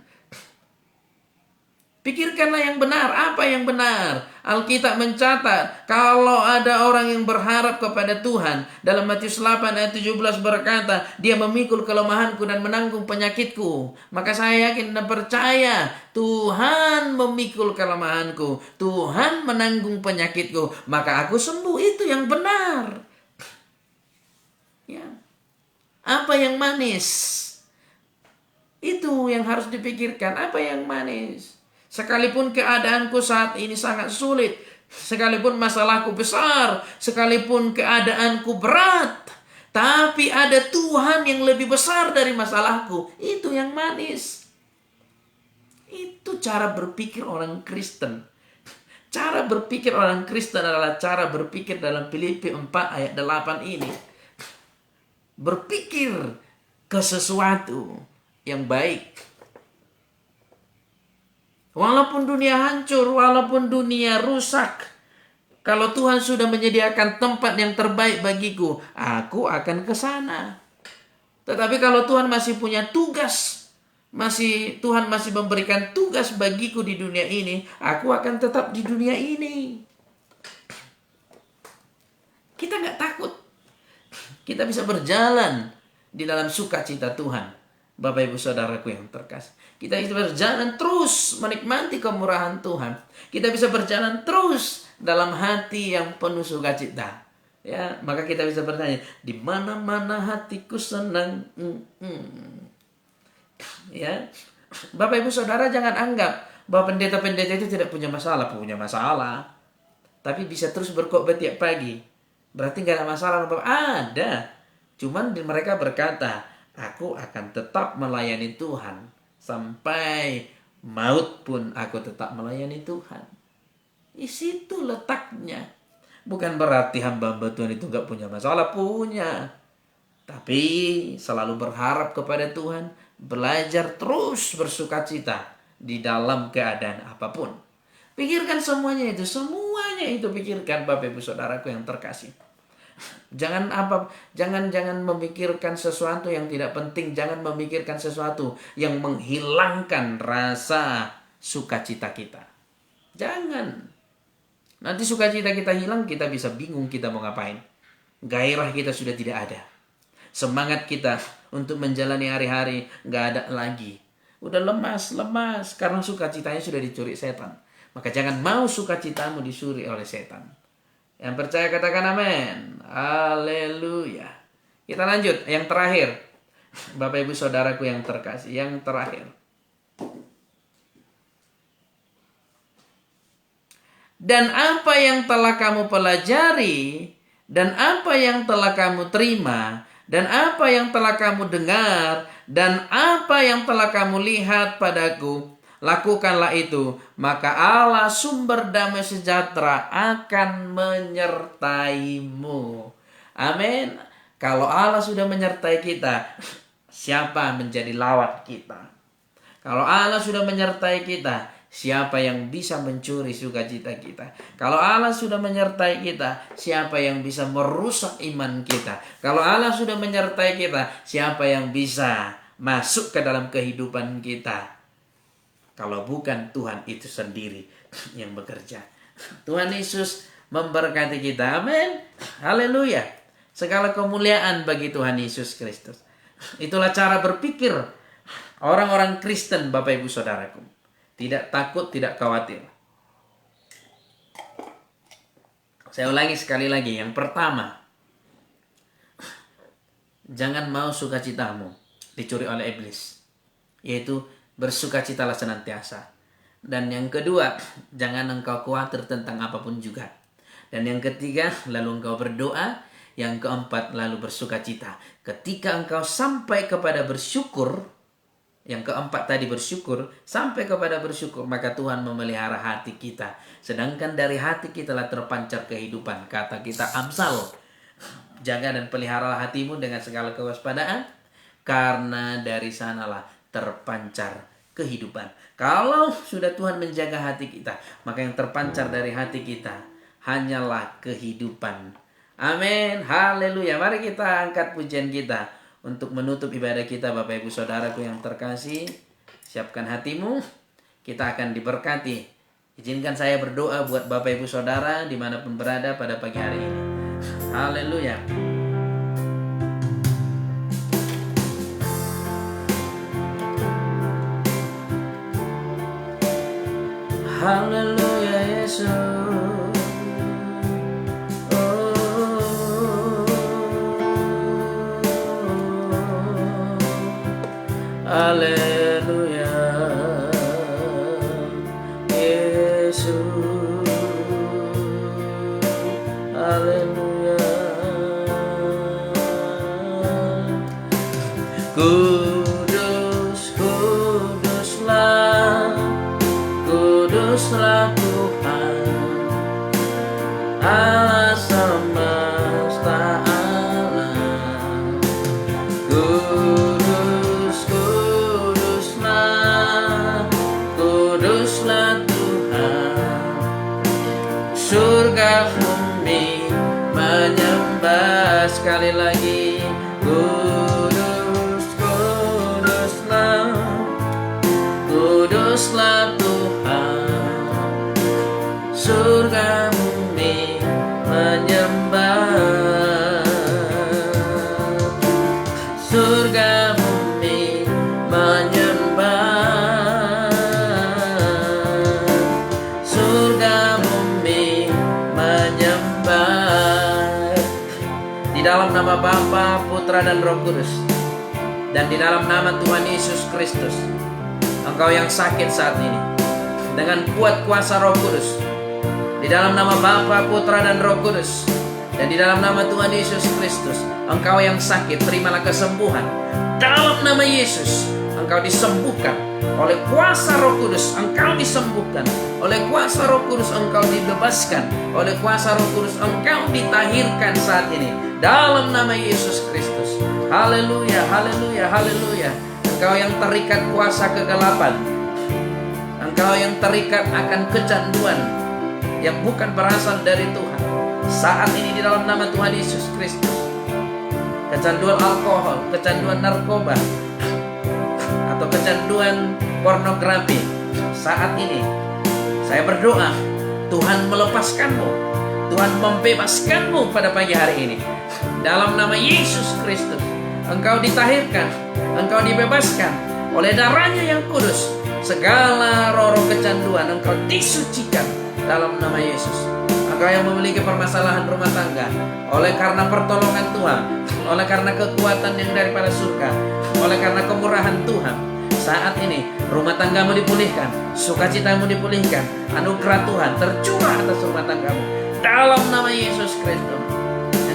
Pikirkanlah yang benar. Apa yang benar? Alkitab mencatat, kalau ada orang yang berharap kepada Tuhan, dalam Matius 8 ayat 17 berkata, Dia memikul kelemahanku dan menanggung penyakitku. Maka saya yakin dan percaya, Tuhan memikul kelemahanku, Tuhan menanggung penyakitku, maka aku sembuh. Itu yang benar. Ya. Apa yang manis? Itu yang harus dipikirkan. Apa yang manis? Sekalipun keadaanku saat ini sangat sulit, sekalipun masalahku besar, sekalipun keadaanku berat, tapi ada Tuhan yang lebih besar dari masalahku. Itu yang manis. Itu cara berpikir orang Kristen. Cara berpikir orang Kristen adalah cara berpikir dalam Filipi 4 ayat 8 ini. Berpikir ke sesuatu yang baik. Walaupun dunia hancur, walaupun dunia rusak, kalau Tuhan sudah menyediakan tempat yang terbaik bagiku, aku akan ke sana. Tetapi kalau Tuhan masih punya tugas, Tuhan masih memberikan tugas bagiku di dunia ini, aku akan tetap di dunia ini. Kita nggak takut. Kita bisa berjalan di dalam sukacita Tuhan. Bapak Ibu Saudaraku yang terkasih, kita bisa berjalan terus menikmati kemurahan Tuhan. Kita bisa berjalan terus dalam hati yang penuh sukacita. Ya, maka kita bisa bertanya, di mana-mana hatiku senang. Ya, Bapak Ibu Saudara jangan anggap bahwa pendeta-pendeta itu tidak punya masalah. Punya masalah, tapi bisa terus berkhotbah tiap pagi. Berarti nggak ada masalah. Ada, cuman mereka berkata, aku akan tetap melayani Tuhan. Sampai maut pun aku tetap melayani Tuhan. Di situ letaknya. Bukan berarti hamba-hamba Tuhan itu gak punya masalah. Punya. Tapi selalu berharap kepada Tuhan. Belajar terus bersukacita di dalam keadaan apapun. Pikirkan semuanya itu. Semuanya itu pikirkan Bapak Ibu Saudaraku yang terkasih. Jangan memikirkan sesuatu yang tidak penting. Jangan memikirkan sesuatu yang menghilangkan rasa sukacita kita. Jangan. Nanti sukacita kita hilang, kita bisa bingung kita mau ngapain. Gairah kita sudah tidak ada. Semangat kita untuk menjalani hari-hari gak ada lagi. Udah lemas karena sukacitanya sudah dicuri setan. Maka jangan mau sukacitamu dicuri oleh setan. Yang percaya katakan amin. Haleluya. Kita lanjut. Yang terakhir. Bapak Ibu Saudaraku yang terkasih. Yang terakhir. Dan apa yang telah kamu pelajari dan apa yang telah kamu terima, dan apa yang telah kamu dengar, dan apa yang telah kamu lihat padaku, lakukanlah itu, maka Allah sumber damai sejahtera akan menyertaimu. Amin. Kalau Allah sudah menyertai kita, siapa menjadi lawan kita? Kalau Allah sudah menyertai kita, siapa yang bisa mencuri sukacita kita? Kalau Allah sudah menyertai kita, siapa yang bisa merusak iman kita? Kalau Allah sudah menyertai kita, siapa yang bisa masuk ke dalam kehidupan kita? Kalau bukan Tuhan itu sendiri yang bekerja. Tuhan Yesus memberkati kita. Amin. Haleluya. Segala kemuliaan bagi Tuhan Yesus Kristus. Itulah cara berpikir orang-orang Kristen, Bapak Ibu Saudaraku. Tidak takut, tidak khawatir. Saya ulangi sekali lagi. Yang pertama, jangan mau sukacitamu dicuri oleh iblis. Yaitu bersukacitalah senantiasa. Dan yang kedua, jangan engkau khawatir tentang apapun juga. Dan yang ketiga, lalu engkau berdoa. Yang keempat, lalu bersukacita. Ketika engkau sampai kepada bersyukur, yang keempat tadi bersyukur, sampai kepada bersyukur, maka Tuhan memelihara hati kita. Sedangkan dari hati kita lah terpancar kehidupan. Kata kita Amsal, jaga dan peliharalah hatimu dengan segala kewaspadaan, karena dari sanalah terpancar kehidupan. Kalau sudah Tuhan menjaga hati kita, maka yang terpancar dari hati kita hanyalah kehidupan. Amin. Haleluya. Mari kita angkat pujian kita untuk menutup ibadah kita, Bapak Ibu Saudaraku yang terkasih. Siapkan hatimu, kita akan diberkati. Izinkan saya berdoa buat Bapak Ibu Saudara dimanapun berada pada pagi hari ini. Haleluya. Haleluya Yesus. Haleluya Yesus. Haleluya. Kudus, kuduslah, kuduslah Tuhan Allah semesta alam. Kudus, kuduslah, kuduslah Tuhan. Surga bumi menyembah, sekali lagi. Kudus, kuduslah, kuduslah Tuhan. Surga bumi menyembah. Surga bumi menyembah. Surga bumi menyembah. Di dalam nama Bapa, Putra dan Roh Kudus, dan di dalam nama Tuhan Yesus Kristus, engkau yang sakit saat ini, dengan kuat kuasa Roh Kudus, di dalam nama Bapa, Putra dan Roh Kudus, dan di dalam nama Tuhan Yesus Kristus, engkau yang sakit, terimalah kesembuhan. Dalam nama Yesus, engkau disembuhkan. Oleh kuasa Roh Kudus, engkau disembuhkan. Oleh kuasa Roh Kudus, engkau dibebaskan. Oleh kuasa Roh Kudus, engkau ditahirkan saat ini. Dalam nama Yesus Kristus. Haleluya, haleluya, haleluya. Engkau yang terikat kuasa kegelapan. Engkau yang terikat akan kecanduan yang bukan berasal dari Tuhan. Saat ini di dalam nama Tuhan Yesus Kristus. Kecanduan alkohol, kecanduan narkoba, atau kecanduan pornografi, saat ini saya berdoa, Tuhan melepaskanmu, Tuhan membebaskanmu pada pagi hari ini. Dalam nama Yesus Kristus, engkau ditahirkan, engkau dibebaskan oleh darahnya yang kudus. Segala roh-roh kecanduan engkau disucikan dalam nama Yesus. Engkau yang memiliki permasalahan rumah tangga, oleh karena pertolongan Tuhan, oleh karena kekuatan yang daripada surga, oleh karena kemurahan Tuhan, saat ini rumah tanggamu dipulihkan, sukacitamu dipulihkan, anugerah Tuhan tercurah atas rumah tanggamu dalam nama Yesus Kristus.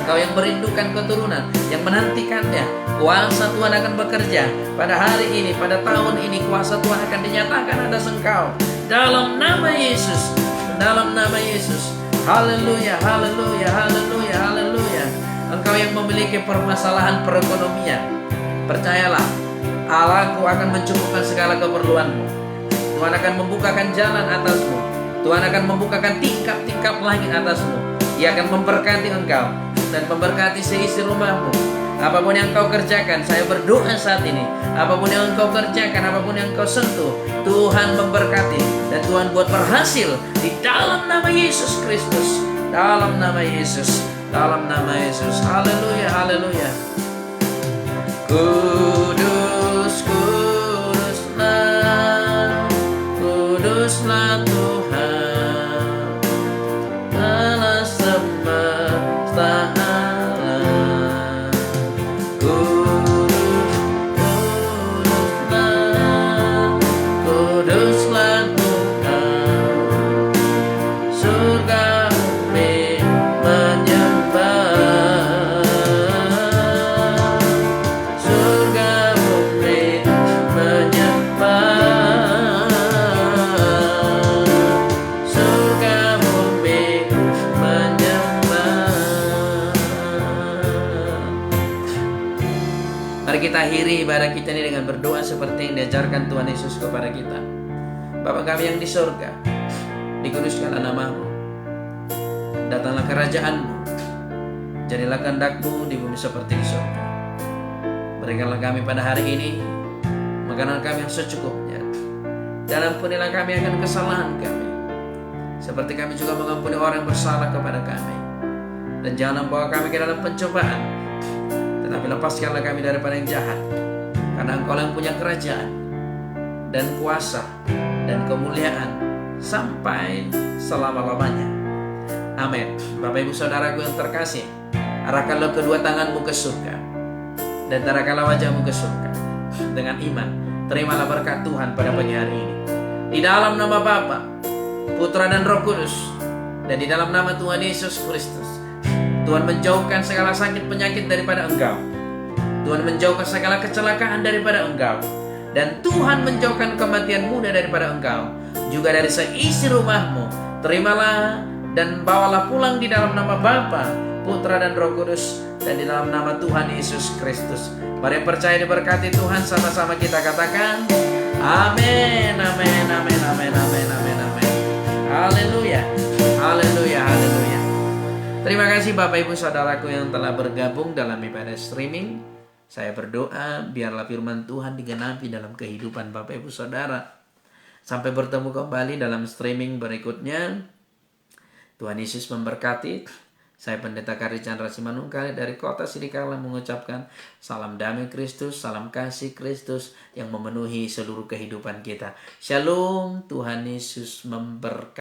Engkau yang merindukan keturunan, yang menantikannya. Kuasa Tuhan akan bekerja pada hari ini, pada tahun ini. Kuasa Tuhan akan dinyatakan atas engkau dalam nama Yesus. Dalam nama Yesus. Haleluya, haleluya, haleluya, haleluya. Engkau yang memiliki permasalahan perekonomian, percayalah, Allahku akan mencukupkan segala keperluanmu. Tuhan akan membukakan jalan atasmu. Tuhan akan membukakan tingkap-tingkap langit atasmu. Ia akan memberkati engkau dan memberkati seisi rumahmu. Apapun yang engkau kerjakan, saya berdoa saat ini, apapun yang engkau kerjakan, apapun yang engkau sentuh, Tuhan memberkati dan Tuhan buat berhasil di dalam nama Yesus Kristus. Dalam nama Yesus. Dalam nama Yesus. Haleluya, haleluya. Kudus, kuduslah, kuduslah Tuhan, Allah semesta alam. Kudus, kuduslah, kuduslah Tuhan, surga bumi menyembah. Mari kita akhiri ibadah kita ini dengan berdoa seperti yang diajarkan Tuhan Yesus kepada kita. Bapa kami yang di surga, dikuduskanlah nama-Mu, datanglah kerajaan-Mu, jadilah kehendak-Mu di bumi seperti di surga. Berikanlah kami pada hari ini makanan kami yang secukupnya, dan ampunilah kami akan kesalahan kami, seperti kami juga mengampuni orang yang bersalah kepada kami. Dan jangan membawa kami ke dalam pencobaan, tetapi lepaskanlah kami daripada yang jahat, karena Engkau yang punya kerajaan dan kuasa dan kemuliaan sampai selama-lamanya. Amin. Bapak ibu saudaraku yang terkasih, arahkanlah kedua tanganmu ke surga dan arahkanlah wajahmu ke surga dengan iman. Terimalah berkat Tuhan pada pagi hari ini. Di dalam nama Bapa, Putra dan Roh Kudus, dan di dalam nama Tuhan Yesus Kristus, Tuhan menjauhkan segala sakit penyakit daripada engkau. Tuhan menjauhkan segala kecelakaan daripada engkau. Dan Tuhan menjauhkan kematian muda daripada engkau, juga dari seisi rumahmu. Terimalah dan bawalah pulang di dalam nama Bapa, Putra dan Roh Kudus, dan di dalam nama Tuhan Yesus Kristus. Mari percaya diberkati Tuhan, sama-sama kita katakan amin, amin, amin, amin, amin, amin, amin. Haleluya, haleluya, haleluya. Terima kasih Bapak Ibu Saudaraku yang telah bergabung dalam ibadah streaming. Saya berdoa biarlah firman Tuhan digenapi dalam kehidupan Bapak Ibu Saudara. Sampai bertemu kembali dalam streaming berikutnya. Tuhan Yesus memberkati. Saya Pendeta Kari Chandra Simanungkali dari Kota Sidikala mengucapkan salam damai Kristus, salam kasih Kristus yang memenuhi seluruh kehidupan kita. Shalom, Tuhan Yesus memberkati.